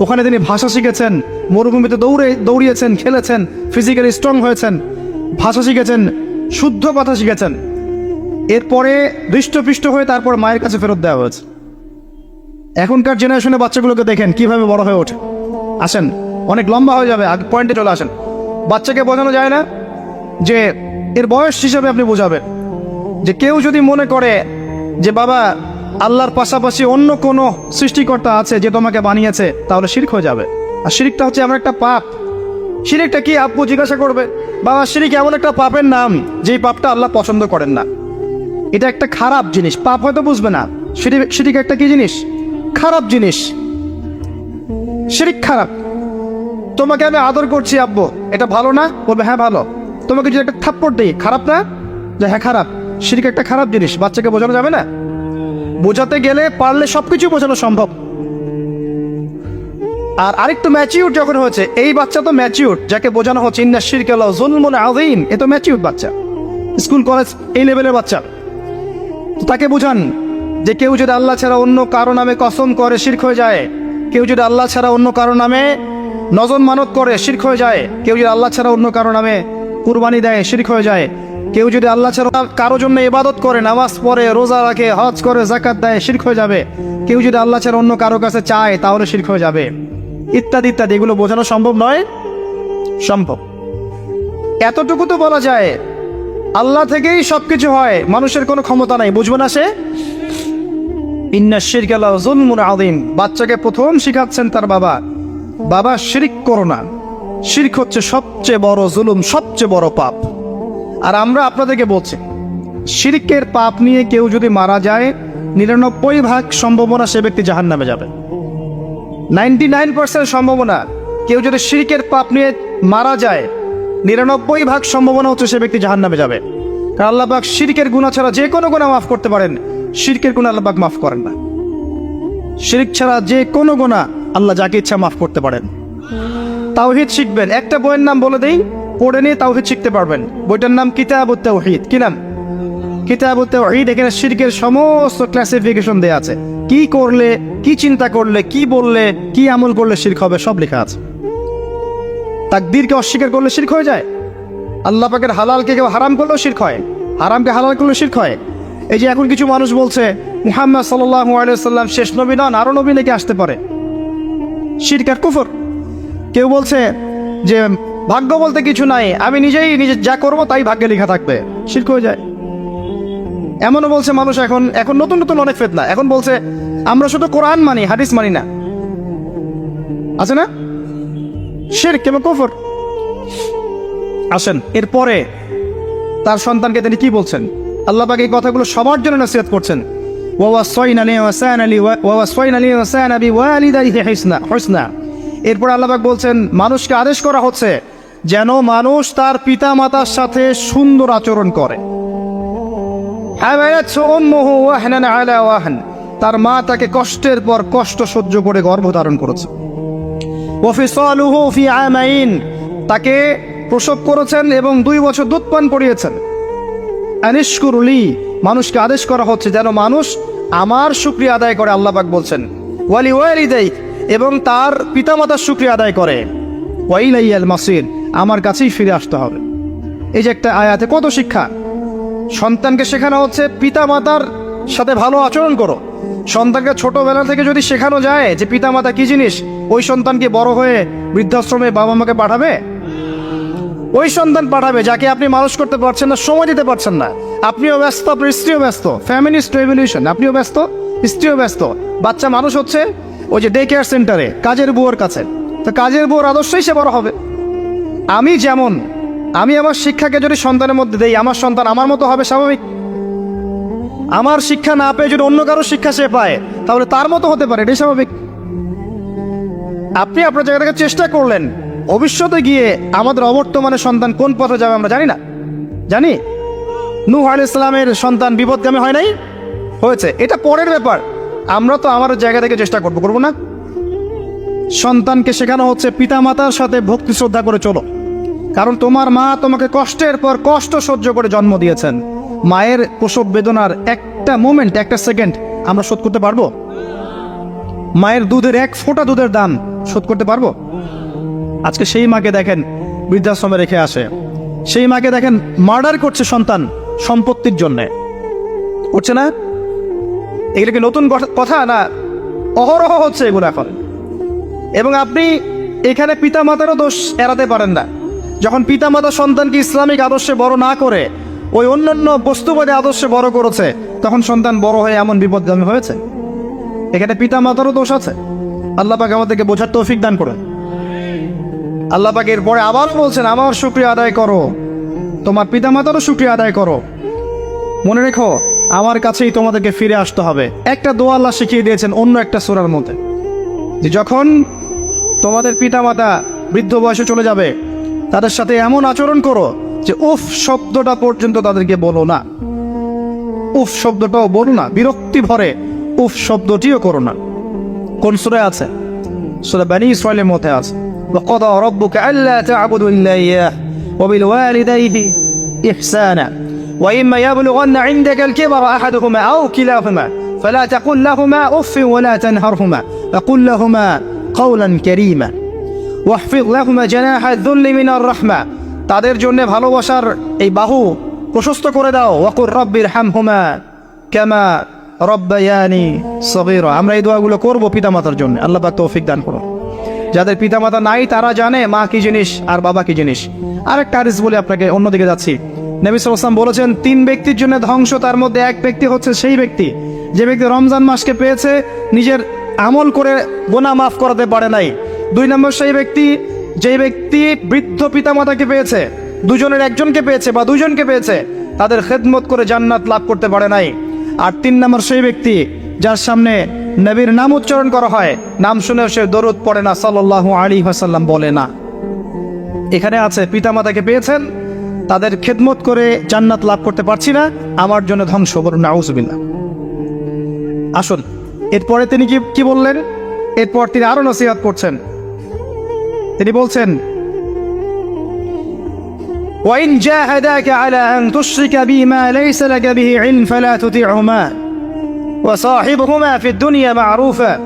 ওখানে তিনি ভাষা শিখেছেন, মরুভূমিতে দৌড়িয়েছেন, খেলেছেন, ফিজিক্যালি স্ট্রং হয়েছেন, ভাষা শিখেছেন, শুদ্ধ কথা শিখেছেন। এরপরে হৃষ্টপুষ্ট হয়ে তারপর মায়ের কাছে ফেরত দেওয়া হয়েছে। এখনকার জেনারেশনে বাচ্চাগুলোকে দেখেন কিভাবে বড় হয়ে ওঠে। আসেন, অনেক লম্বা হয়ে যাবে, আগে পয়েন্টে চলে আসেন। বাচ্চাকে বোঝানো যায় না যে এর বয়স হিসাবে আপনি বোঝাবেন যে কেউ যদি মনে করে যে বাবা আল্লাহর পাশাপাশি অন্য কোনো সৃষ্টিকর্তা আছে যে তোমাকে বানিয়েছে, তাহলে শিরক হয়ে যাবে। আর শিরকটা হচ্ছে এমন একটা পাপ। শিরকটা কি আপু জিজ্ঞাসা করবে, বাবা শিরক এমন একটা পাপের নাম যেই পাপটা আল্লাহ পছন্দ করেন না। এটা একটা খারাপ জিনিস, পাপ হয়তো বুঝবে না। শিরক একটা কি জিনিস? খারাপ জিনিস। শিরক খারাপ। তোমাকে আমি আদর করছি আব্বু, এটা ভালো না? বলবে হ্যাঁ ভালো। তোমাকে যদি একটা থাপ্পড় দিই, খারাপ না? যে হ্যাঁ খারাপ। শিরক একটা খারাপ জিনিস, বাচ্চাকে বোঝানো যাবে না। বোঝাতে গেলে পারলে সবকিছু বোঝানো সম্ভব। আর আরেকটু ম্যাচিউর যখন হয়েছে, এই বাচ্চা তো ম্যাচিউর, যাকে বোঝানো হচ্ছে ইন্না শিরকা লাযুলমুন আযীম, এ তো ম্যাচিউর বাচ্চা, স্কুল কলেজ এই লেভেলের বাচ্চা। তো তাকে বোঝান যে কেউ যদি আল্লাহ ছাড়া অন্য কারো নামে কসম করে, শিরক হয়ে যায়। কেউ যদি আল্লাহ ছাড়া অন্য কারো নামে নজর মানত করে, শিরক হয়ে যায়। কেউ যদি আল্লাহ ছাড়া অন্য কারো নামে কুরবানি দেয়, শিরক হয়ে যায়। কেউ যদি আল্লাহ ছাড়া কারো জন্য ইবাদত করে, নামাজ পড়ে, রোজা রাখে, হজ করে, যাকাত দেয়, শিরক হয়ে যাবে। কেউ যদি আল্লাহ ছাড়া অন্য কারো কাছে চায়, তাহলে শিরক হয়ে যাবে, ইত্যাদি ইত্যাদি। এগুলো বোঝানো সম্ভব নয়? সম্ভব। এতটুকু তো বলা যায় আল্লাহ থেকেই সবকিছু হয়, মানুষের কোনো ক্ষমতা নাই, বুঝবে না সে। ইন্না শিরকা লাযুলমুন আযীম। বাচ্চাকে প্রথম শিখাচ্ছেন তার বাবা, বাবা শিরক করো না। শিরক হচ্ছে সবচেয়ে বড় জুলুম, সবচেয়ে বড় পাপ। আর আমরা আপনাদেরকে বলছি, শিরকের পাপ নিয়ে কেউ যদি মারা যায়, 99% সম্ভাবনা সে ব্যক্তি জাহান্নামে যাবে। 99% সম্ভাবনা। কেউ যদি শিরকের পাপ নিয়ে মারা যায়, 99% সম্ভাবনা হচ্ছে সে ব্যক্তি জাহান্নামে যাবে। কারণ আল্লাহ পাক শিরকের গুনাহ ছাড়া যে কোনো গুনাহ মাফ করতে পারেন, শিরকের গুনাহ আল্লাহ পাক মাফ করেন না। শিরক ছাড়া যে কোনো গুনাহ আল্লাহ যাকে ইচ্ছা মাফ করতে পারেন। তাওহীদ শিখবেন। একটা বইয়ের নাম বলে দেই, পড়ে নিয়ে তাওহীদ শিখতে পারবেন। বইটার নাম কিতাবুত তাওহীদ। কি নাম? কিতাবুত তাওহীদ। এখানে শিরকের সমস্ত ক্লাসিফিকেশন দেয়া আছে, কি করলে, কি চিন্তা করলে, কি বললে, কি আমল করলে শিরক হবে, সব লেখা আছে। তাকদীরকে অস্বীকার করলে শিরক হয়ে যায়। আল্লাহ পাকের হালালকে কেউ হারাম করলেও শিরক হয়, হারামকে হালাল করলেও শিরক হয়। এই যে এখন কিছু মানুষ বলছে মুহাম্মদ সাল্লাল্লাহু আলাইহি ওয়াসাল্লাম শেষ নবী নন, আরো নবী নাকি আসতে পারে, শিরক আর কুফর। কেউ বলছে যে ভাগ্য বলতে কিছু নাই, আমি নিজে যা করবো তাই ভাগ্যে লেখা থাকবে, শিরক হয়ে যায়। এমনও বলছে মানুষ, এখন নতুন নতুন অনেক ফিতনা, এখন বলছে আমরা শুধু কোরআন মানি, হাদিস মানি না, আছে না, শিরক এবং কুফর। আসেন এরপরে তার সন্তানকে তিনি কি বলছেন? আল্লাহ পাক এই কথাগুলো সবার জন্য নসিহত করছেন। এরপর আল্লাহ পাক বলছেন মানুষকে আদেশ করা হচ্ছে যেন মানুষ তার পিতা মাতার সাথে সুন্দর আচরণ করে। তার মা তাকে কষ্টের পর কষ্ট সহ্য করে গর্ভধারণ করেছে। তাকে প্রসব করেছেন এবং 2 বছর দুধ পান করিয়েছেন। আনিশকুরলি, মানুষকে আদেশ করা হচ্ছে যেন মানুষ আমার শুকরিয়া আদায় করে। আল্লাহ পাক বলছেন ওয়ালি ওয়ালিদাই, এবং তার পিতামাতার শুকরিয়া আদায় করে। ওয়াইলাইয়াল মাসির, আমার কাছেই ফিরে আসতে হবে। এই যে একটা আয়াতে কত শিক্ষা। সন্তানকে শেখানো হচ্ছে পিতামাতার সাথে ভালো আচরণ করো। সন্তানকে ছোটবেলা থেকে যদি শেখানো যায় যে পিতামাতা কি জিনিস, ওই সন্তানকে বড় হয়ে বৃদ্ধাশ্রমে বাবা মাকে পাঠাবে? ওই সন্তান পাঠাবে যাকে আপনি মানুষ করতে পারছেন না, সময় দিতে পারছেন না। আপনিও ব্যস্ত, আপনার স্ত্রীও ব্যস্ত, ফ্যামিলিস্ট রেভলিউশন, আপনিও ব্যস্ত, স্ত্রীও ব্যস্ত। বাচ্চা মানুষ হচ্ছে ওই যে ডে কেয়ার সেন্টারে কাজের বুয়োর কাছে, তো কাজের বুয়োর আদর্শই সে বড় হবে। আমি আমার শিক্ষাকে যদি সন্তানের মধ্যে দেই, আমার সন্তান আমার মতো হবে স্বাভাবিক। আমার শিক্ষা না পেয়ে যদি অন্য কারো শিক্ষা সে পায়, তাহলে তার মতো হতে পারে, এটাই স্বাভাবিক। আপনি আপনার জায়গা থেকে চেষ্টা করলেন, ভবিষ্যতে গিয়ে আমাদের অবর্তমানে সন্তান কোন পথে যাবে আমরা জানি না। জানি নূহ আলাইহিস সালামের সন্তান বিপদগামী হয় নাই? হয়েছে, এটা পরের ব্যাপার। আমরা তো আমার জায়গা থেকে চেষ্টা করবো না? সন্তানকে শেখানো হচ্ছে পিতামাতার সাথে ভক্তি শ্রদ্ধা করে চলো, কারণ তোমার মা তোমাকে কষ্টের পর কষ্ট সহ্য করে জন্ম দিয়েছেন। মায়ের প্রসব বেদনার একটা মোমেন্ট, একটা সেকেন্ড আমরা শোধ করতে পারবো? মায়ের দুধের 1 ফোঁটা দুধের দাম শোধ করতে পারবো? আজকে সেই মাকে দেখেন বৃদ্ধাশ্রমে রেখে আসে, সেই মাকে দেখেন মার্ডার করছে সন্তান সম্পত্তির জন্যে, করছে না? এগুলো কি নতুন কথা না? অহরহ হচ্ছে এগুলো এখন। এবং আপনি এখানে পিতামাতারও দোষ এড়াতে পারেন না। যখন পিতামাতা সন্তানকে ইসলামিক আদর্শে বড় না করে ওই অন্যান্য বস্তুবাদী আদর্শে বড় করেছে, তখন সন্তান বড় হয়ে এমন বিপদগামী হয়েছে। এখানে পিতামাতারও দোষ আছে। আল্লাহ পাক আমাদেরকে বোঝার তৌফিক দান করেন। আল্লাহ পাক এরপরে আবারও বলছেন আমার শুকরিয়া আদায় করো, তোমার পিতামাতারও শুকরিয়া আদায় করো। মনে রেখো আমার কাছেই তোমাদেরকে ফিরে আসতে হবে। একটা দোয়া আল্লাহ শিখিয়ে দিয়েছেন অন্য একটা সূরার মধ্যে, যে যখন তোমাদের পিতামাতা বৃদ্ধ বয়সে চলে যাবে, তাদের সাথে এমন আচরণ করো যে উফ শব্দটা পর্যন্ত তাদেরকে বলো না। উফ শব্দটাও বলো না, বিরক্তি ভরে উফ শব্দটিও করো না। কোন সূরায় আছে? সূরা বনী ইসরাঈলের মধ্যে আছে। وقضى ربك ألا تعبدوا إلا إياه وبالوالدين إحسانا وإما يبلغن عندك الكبر أحدهما أو كلاهما فلا تقل لهما أف ولا تنهرهما وقل لهما قولا كريما واحفظ لهما جناح الذل من الرحمة। তাদের জন্য ভালোবাসার এই বাহু প্রশস্ত করে দাও। ওয়াকুর রব্বির হামহুমা কামা রব্বায়ানি সগীরা। আমরা এই দোয়াগুলো করব পিতামাতার জন্য। আল্লাহ পাক তৌফিক দান করুন। যাদের পিতামাতা নাই তারা জানে মা কি জিনিস আর বাবা কি জিনিস। আরেকটা হাদিস বলে আপনাকে অন্যদিকে যাচ্ছি। নবী সাল্লাল্লাহু আলাইহি ওয়াসাল্লাম বলেছেন 3 ব্যক্তির জন্য ধ্বংস, তার মধ্যে এক ব্যক্তি হচ্ছে সেই ব্যক্তি যে ব্যক্তি রমজান মাসকে পেয়েছে নিজের আমল করে গুনাহ মাফ করাতে পারে নাই। 2 নম্বর সেই ব্যক্তি যে ব্যক্তি বৃদ্ধ পিতামাতাকে পেয়েছে, দুজনের একজনকে পেয়েছে বা দুজনকে পেয়েছে, তাদের খেদমত করে জান্নাত লাভ করতে পারে নাই। আর 3 নম্বর সেই ব্যক্তি যার সামনে নবীর নাম উচ্চারণ করা হয়, নাম শুনে সে দরুদ পড়ে না, সাল্লাল্লাহু আলাইহি ওয়াসাল্লাম বলে না। এখানে আছে পিতামাতাকে পেয়েছেন, তাদের খেদমত করে জান্নাত লাভ করতে পারছি না, আমার জন্য ধ্বংস, বলুন নাউযুবিল্লাহ। আসুন এরপরে তিনি কি বললেন? এরপর তিনি আরো নসিহত করছেন। তিনি বলছেন وإن جاهداك على أن تشرك بي ما ليس لك به علم فلا تطعهما وصاحبهما في الدنيا معروفا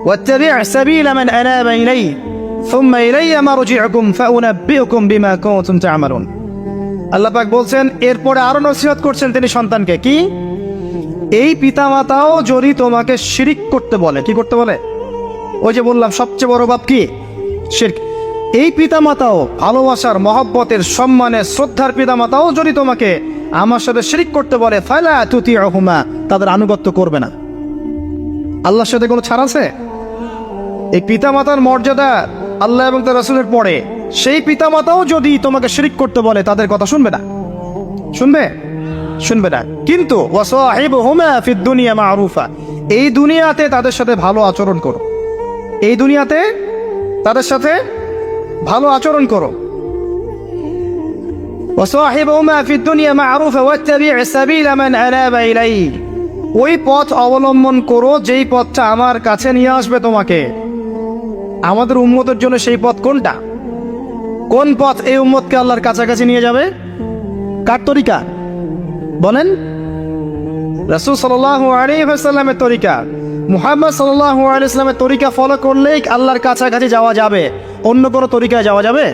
واتبع سبيل من أناب إلي ثم إلي مرجعكم فأنبئكم بما كنتم تعملون আল্লাহ পাক বলছেন এরপরে আরো নসিহত করছেন তিনি সন্তানকে কি এই পিতামাতাও যদি তোমাকে শিরিক করতে বলে কি করতে বলে ওই যে বললাম সবচেয়ে বড় পাপ কি শিরক এই পিতামাতাও ভালোবাসার মহব্বতের সম্মানের শ্রদ্ধার পিতামাতাও যদি তোমাকে আমার সাথে শিরিক করতে বলে ফালা তুতিউহুমা তাদের আনুগত্য করবে না আল্লাহর সাথে কোনো ছাড় আছে এই পিতামাতার মর্যাদা আল্লাহ এবং তার রাসূলের পরে সেই পিতামাতাও যদি তোমাকে শিরিক করতে বলে তাদের কথা শুনবে না শুনবে না কিন্তু ওয়াসাহিবুহুমা ফিদ দুনিয়া মারুফা এই দুনিয়াতে তাদের সাথে ভালো আচরণ করো এই দুনিয়াতে তাদের সাথে ভালো আচরণ করো ওয়াসাহিবুহুমা ফিদ দুনিয়া মারুফা ওয়াত্তাবি' সাবিলা মান আনাবা ইলাই ওই পথ অবলম্বন করো যেই পথটা আমার কাছে নিয়ে আসবে তোমাকে আমাদের উম্মতের জন্য সেই পথ কোনটা কোন পথ এই উম্মতকে আল্লাহর কাছাকাছি নিয়ে যাবে কার তরিকা বলেন রাসূল সাল্লাল্লাহু আলাইহি ওয়াসাল্লামের তরিকা মুহাম্মদ সাল্লাল্লাহু আলাইহি ওয়াসাল্লামের তরিকা ফলো করলেই আল্লাহর কাছাকাছি যাওয়া যাবে অন্য কোনো তরিকায় যাওয়া যাবে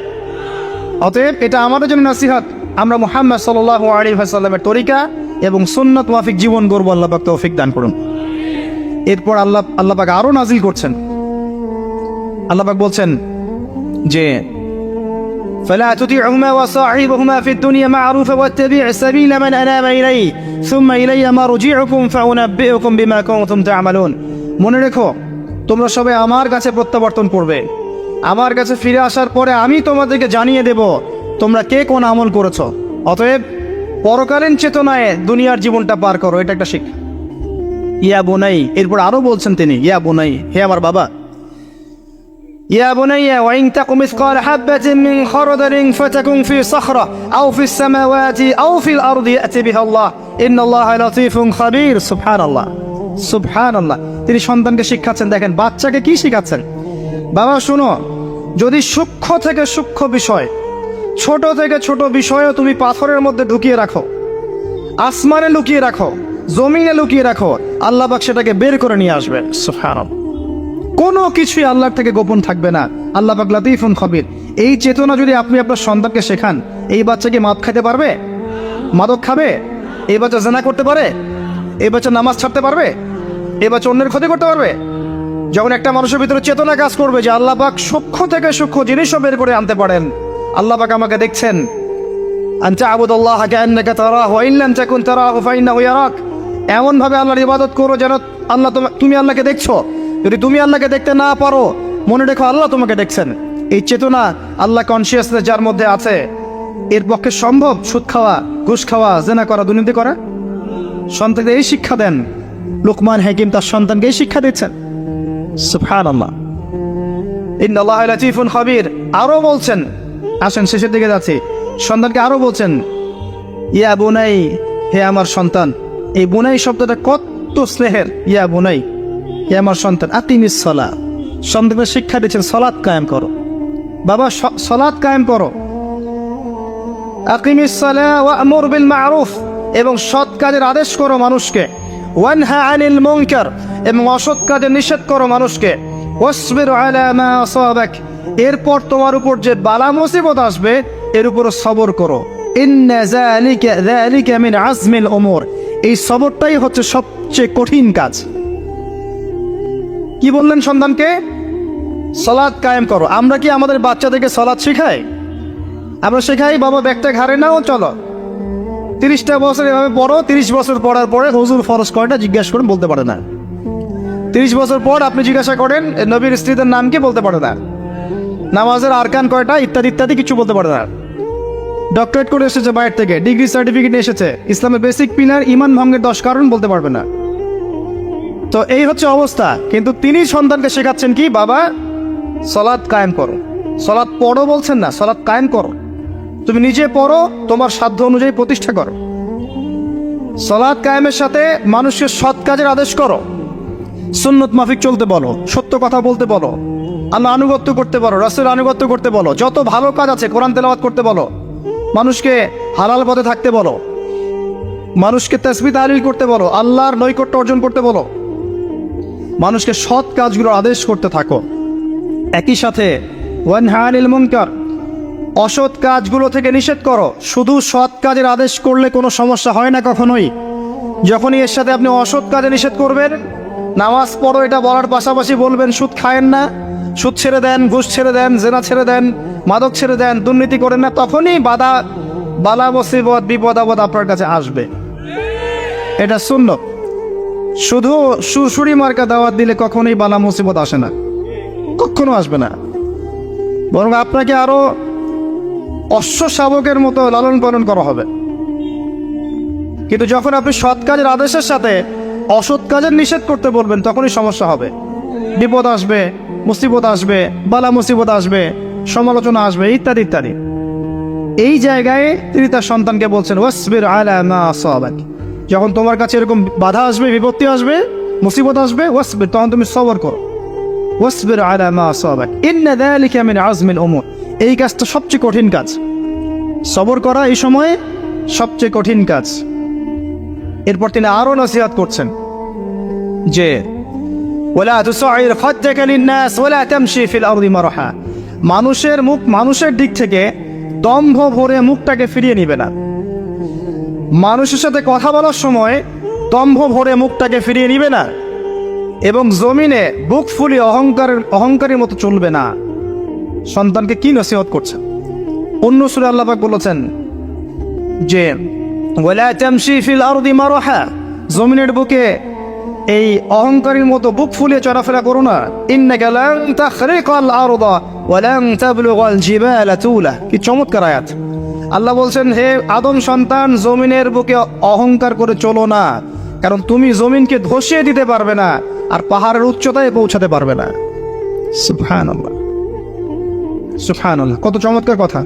অতএব এটা আমাদের জন্য নসিহত আমরা মুহাম্মদ সাল্লাল্লাহু আলাইহি ওয়াসাল্লামের তরিকা এবং সুন্নাত মাফিক জীবন গড়ব আল্লাহ পাক তৌফিক দান করুন এরপর আল্লাহ পাক আরো নাজিল করছেন আল্লাহ পাক বলছেন যে فلا تطيعهما وصاحبهما في الدنيا معروفا واتبع سبيل من أناب إلي ثم إلي مرجعكم فأنبئكم بما كنتم تعملون মনে রেখো তোমরা সবাই আমার কাছে প্রত্যাবর্তন করবে আমার কাছে ফিরে আসার পরে আমি তোমাদেরকে জানিয়ে দেব তোমরা কে কোন আমল করেছো অতএব পরকালীন চেতনায় দুনিয়ার জীবনটা পার করো এটা একটা শিক্ষা ইয়া বুনাই এরপর আরো বলছেন তিনি ইয়া বুনাই হে আমার বাবা يا بني وإن تك مثقال حبة من خردل فتكن في صخرة أو في السماوات أو في الأرض يأتي بها الله إن الله لطيف خبير سبحان الله তিনি সন্তানকে শিখাচ্ছেন দেখেন বাচ্চাকে কি শিখাচ্ছেন বাবা শুনো যদি সূক্ষ্ম থেকে সূক্ষ্ম বিষয় ছোট থেকে ছোট বিষয়ও তুমি পাথরের মধ্যে ঢুকিয়ে রাখো আসমানে লুকিয়ে রাখো জমিনে লুকিয়ে রাখো আল্লাহ পাক সেটাকে বের করে নিয়ে আসবে সুবহানাল্লাহ কোনো কিছুই আল্লাহর থেকে গোপন থাকবে না আল্লাহ পাক লাতিফুন খবির এই চেতনা যদি আপনি আপনার সন্তানকে শেখান এই বাচ্চা কি মদ খেতে পারবে মাদক খাবে এই বাচ্চা জেনা করতে পারে এই বাচ্চা নামাজ ছাড়তে পারবে এই বাচ্চা অন্যের ক্ষতি করতে পারবে যখন একটা মানুষের ভিতরে চেতনা কাজ করবে যে আল্লাহ পাক সূক্ষ্ম থেকে সূক্ষ্ম জিনিসও বের করে আনতে পারেন আল্লাহ পাক আমাকে দেখছেন আনতা আবুদুল্লাহ কাআন্নাকা তারাহু ওয়া ইন লাম তাকুন তারাহু ফাইন্নাহু ইয়ারাক এমন ভাবে আল্লাহর ইবাদত করো যেন আল্লাহ তুমি আল্লাহকে দেখছো যদি তুমি আল্লাহকে দেখতে না পারো মনে রেখো আল্লাহ তোমাকে দেখছেন এই চেতনা আল্লাহ কনসিয়াসনেস যার মধ্যে আছে এর পক্ষে সম্ভব সুদ খাওয়া ঘুষ খাওয়া জেনা করা দুর্নীতি করা সন্তানকে এই শিক্ষা দেন লুকমান হাকিম তার সন্তানকে এই শিক্ষা দিচ্ছেন সুবহানাল্লাহ ইন্নাল্লাহা লাতীফুন খাবীর আরো বলছেন আসেন শেষের দিকে যাচ্ছি সন্তানকে আরো বলছেন ইয়া বুনাই হে আমার সন্তান এই বুনাই শব্দটা কত স্নেহের ইয়া বুনাই হে আমার সন্তান আকিমিস সালাহ সন্তানকে শিক্ষা দিচ্ছেন সালাত কায়েম করো বাবা সালাত কায়েম করো আকিমিস সালাহ ওয়া'মুর বিল মা'রুফ এবং সৎ কাজের আদেশ করো মানুষকে ওয়ানহা আনিল মুনকার এবং অসৎ কাজের নিষেধ করো মানুষকে ওয়াসবির আলা মা আসাবাক এরপর তোমার উপর যে বালা মুসিবত আসবে এর উপর সবর করো ইন্না যালিকা মিন আজমিল উমুর এই সবরটাই হচ্ছে সবচেয়ে কঠিন কাজ কি বললেন সন্তানকে সালাত কায়েম করো আমরা কি আমাদের বাচ্চাদেরকে সালাত শেখাই আমরা শেখাই বাবা ব্যাগটা ঘাড়ে নাও চলো 30টা বছর এভাবে পড়ো 30 বছর পড়ার পরে হুজুর ফরজ কয়টা জিজ্ঞাসা করেন বলতে পারে না 30 বছর পর আপনি জিজ্ঞাসা করেন নবীর স্ত্রীদের নাম কি বলতে পারে না নামাজের আরকান কয়টা ইত্যাদি ইত্যাদি কিছু বলতে পারে না ডক্টরেট করে এসেছে বাইরে থেকে ডিগ্রি সার্টিফিকেট নিয়ে এসেছে ইসলামের বেসিক পিলার ঈমান ভঙ্গের 10 কারণ বলতে পারবে না তো এই হচ্ছে অবস্থা কিন্তু তিনি সন্তানকে শেখাচ্ছেন কি বাবা সালাত কায়েম করো সালাত পড়ো বলছেন না সালাত কায়েম করো তুমি নিজে পড়ো তোমার সাধ্য অনুযায়ী প্রতিষ্ঠা করো সালাত কায়েমের সাথে মানুষকে সৎ কাজের আদেশ করো সুন্নত মাফিক চলতে বলো সত্য কথা বলতে বলো আল্লাহ আনুগত্য করতে বলো রাসূল আনুগত্য করতে বলো যত ভালো কাজ আছে কোরআন তেলাওয়াত করতে বলো মানুষকে হালাল পথে থাকতে বলো, মানুষকে তাসবিহ তাহলিল করতে বলো, আল্লাহর নৈকট্য অর্জন করতে বলো, মানুষকে সৎ কাজগুলোর আদেশ করতে থাকো। একই সাথে ওয়ানহা আনিল মুনকার, অসৎ কাজগুলো থেকে নিষেধ করো। শুধু সৎ কাজের আদেশ করলে কোনো সমস্যা হয় না কখনোই। যখনই এর সাথে আপনি অসৎ কাজে নিষেধ করবেন, নামাজ পড়ো এটা বলার পাশাপাশি বলবেন সুদ খায়েন না, সুদ ছেড়ে দেন, ঘুষ ছেড়ে দেন, জেনা ছেড়ে দেন, মাদক ছেড়ে দেন, দুর্নীতি করেন না, তখনই বালা মুসিবত বিপদ আপদ আপনার কাছে আসবে। এটা সুন্নত। শুধু সুরসুরি মার্কা দাওয়াত দিলে কখনোই বালা মুসিবত আসে না, কখনো আসবে না। বরং আপনাকে আরো অশ্ব শাবকের মতো লালন পালন করা হবে। কিন্তু যখন আপনি সৎ কাজের আদেশের সাথে অসৎ কাজের নিষেধ করতে বলবেন, তখনই সমস্যা হবে, বিপদ আসবে, মুসিবত আসবে, বালা মুসিবত আসবে, সমালোচনা আসবে, ইত্যাদি ইত্যাদি। এই জায়গায় তিনি তার সন্তানকে বলছেন ওয়াসবির আলা মা আসাবাক, যখন তোমার কাছে এরকম বাধা আসবে, বিপত্তি আসবে, মুসিবত আসবে, ওয়াসবির, তখন তুমি সবর করো। ওয়াসবির আলা মা আসাবাক ইন্না যালিকা মিন আজমিল উমুর, এই কাজটা সবচেয়ে কঠিন কাজ। সবর করা এই সময়ে সবচেয়ে কঠিন কাজ। এরপর তিনি আরো নসিহত করছেন যে ওয়ালা তুসাইর খাদ্দাকা লিন-নাস ওয়ালা তামশি ফিল আরদি মারহা, মানুষের দিক থেকে দম্ভ ভরে মুখটাকে ফিরিয়ে নিবে না। মানুষের সাথে কথা বলার সময় দম্ভ ভরে মুখটাকে ফিরিয়ে নিবে না, এবং জমিনে বুক ফুলিয়ে অহংকারের মতো চলবে না। সন্তানকে কি নসিহত করছেন? অন্য সূরা আল্লাহ পাক বলেছেন যে ওয়ালা তামশি ফিল আরদি মারহা, জমিনের বুকে এই অহংকারের মতো বুক ফুলিয়ে চলাফেরা করো না। ইন্নাকা লান তাখরিকাল আরদা ওয়া লান তাবলুগাল জিবালা তুলা, কি চমৎকার আয়াত। আল্লাহ বলছেন, হে আদম সন্তান, জমিনের বুকে অহংকার করে চলো না, কারণ তুমি জমিনকে ধসিয়ে দিতে পারবে না, আর পাহাড়ের উচ্চতায় পৌঁছাতে পারবে না। সুবহানাল্লাহ, সুবহানাল্লাহ, কত চমৎকার কথা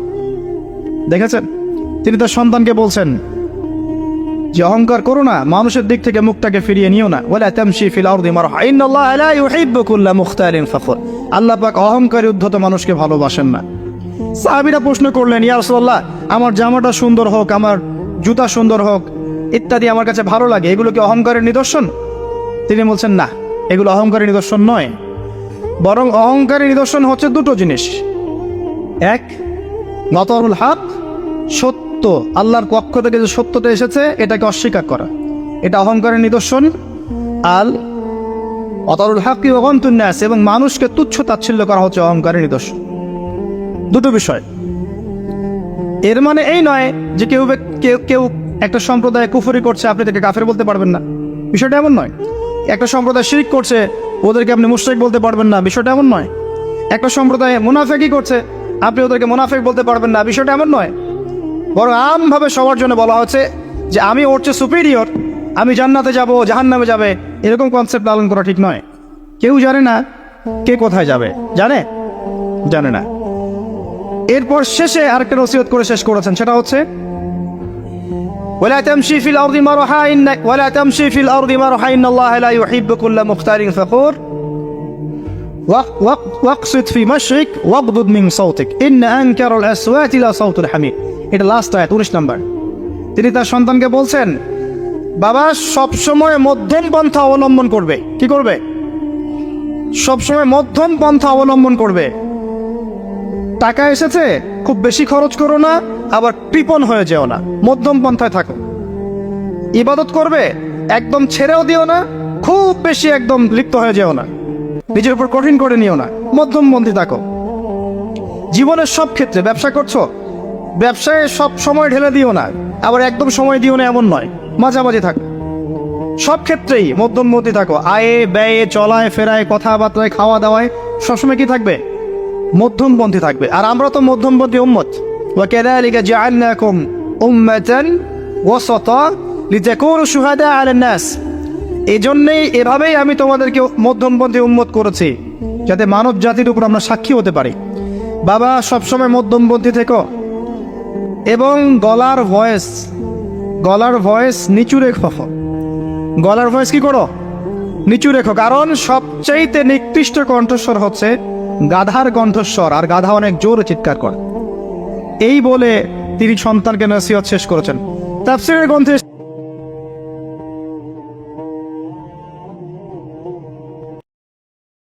দেখেছেন। তিনি তার সন্তানকে বলছেন যে অহংকার করো না, মানুষের দিক থেকে মুখটাকে ফিরিয়ে নিও না। ওয়ালা তামশি ফিল আরদি মারহা ইন্নাল্লাহা লা ইউহিব্বু কুল্লা মুখতালিন ফখর, আল্লাহ পাক অহংকারী উদ্ধত মানুষকে ভালোবাসেন না। সাহাবীরা প্রশ্ন করলেন, ইয়া রাসূলুল্লাহ, আমার জামাটা সুন্দর হোক, আমার জুতা সুন্দর হোক ইত্যাদি আমার কাছে ভালো লাগে, এগুলো কি অহংকারের নিদর্শন? তিনি বলছেন না, এগুলো অহংকারের নিদর্শন নয়, বরং অহংকারের নিদর্শন হচ্ছে দুটো জিনিস। এক, নতরুল হক, সত্য, আল্লাহর পক্ষ থেকে যে সত্যটা এসেছে এটাকে অস্বীকার করা, এটা অহংকারের নিদর্শন। আল অতরুল হক ওয়া গমতুন নাস, এবং মানুষকে তুচ্ছ তাচ্ছিল্য করা হচ্ছে অহংকারের নিদর্শন। দুটো বিষয়। এর মানে এই নয় যে কেউ একটা সম্প্রদায় কুফরি করছে, আপনি তাকে কাফের বলতে পারবেন না, বিষয়টা এমন নয়। একটা সম্প্রদায় শিরক করছে, ওদেরকে আপনি মুশরিক বলতে পারবেন না, বিষয়টা এমন নয়। একটা সম্প্রদায় মুনাফিকি করছে, আপনি ওদেরকে মুনাফিক বলতে পারবেন না, বিষয়টা এমন নয়। বরং আমভাবে সবার জন্য বলা হচ্ছে যে আমি ওর চেয়ে সুপিরিয়র, আমি জান্নাতে যাব, জাহান্নামে যাবে, এরকম কনসেপ্ট লালন করা ঠিক নয়। কেউ জানে না কে কোথায় যাবে, জানে না। এরপর শেষে আরেকটা নসিহত করে শেষ করেছেন, সেটা হচ্ছে ওয়ালা তামশি ফিল আরদি মারহা ওয়ালা তামশি ফিল আরদি মারহা ইন্নাল্লাহা লা ইউহিব্বু কুল্লা মুখতালিন ফখুর ওয়াকসিদ ফি মাশরিক ওয়াগদুদ মিন সাওতিক ইন্না আনকারাল আসওয়াতি লা সাওতুল হামিদ। এটা লাস্ট আয়াত, 19 নাম্বার। তিনি তার সন্তানকে বলছেন, বাবা সবসময় মধ্যম পন্থা অবলম্বন করবে। কি করবে? সবসময় মধ্যম পন্থা অবলম্বন করবে। টাকা এসেছে, খুব বেশি খরচ করো না, আবার কৃপণ হয়ে যেও না, মধ্যম পন্থায় থাকো। ইবাদত করবে, একদম ছেড়েও দিও না, খুব বেশি একদম লিপ্ত হয়ে যেও না, নিজের উপর কঠিন করে নিও না, মধ্যমপন্থী থাকো। জীবনের সব ক্ষেত্রে, ব্যবসা করছো, ব্যবসায় সব সময় ঢেলে দিও না, আবার একদম সময় দিও না এমন নয়, মাঝামাঝি থাকো। সব ক্ষেত্রেই মধ্যমপন্থী থাকো, আয়ে ব্যয়ে, চলায় ফেরায়, কথাবার্তায়, খাওয়া দাওয়ায় সবসময় কি থাকবে? মধ্যমপন্থী থাকবে। আর আমরা তো মধ্যমপন্থী উম্মত। ওয়া কাযালিকা জাআলনাকুম উম্মাতান ওয়াসাতা লিতাকুনু শুহাদা আলান নাস, এজন্যই এভাবেই আমি তোমাদেরকে মধ্যমপন্থী উম্মত করেছি, যাতে মানব জাতির উপর আমরা সাক্ষী হতে পারি। বাবা সবসময় মধ্যমপন্থী থেকো, এবং গলার ভয়েস নিচু রেখো। গলার ভয়েস কি করো? নিচু রেখো, কারণ সবচাইতে নিকৃষ্ট কণ্ঠস্বর হচ্ছে গাধার কণ্ঠস্বর, আর গাধা অনেক জোরে চিৎকার করে। এই বলে তিনি সন্তানকে নসিহত শেষ করেছেন। তাফসীরের গ্রন্থে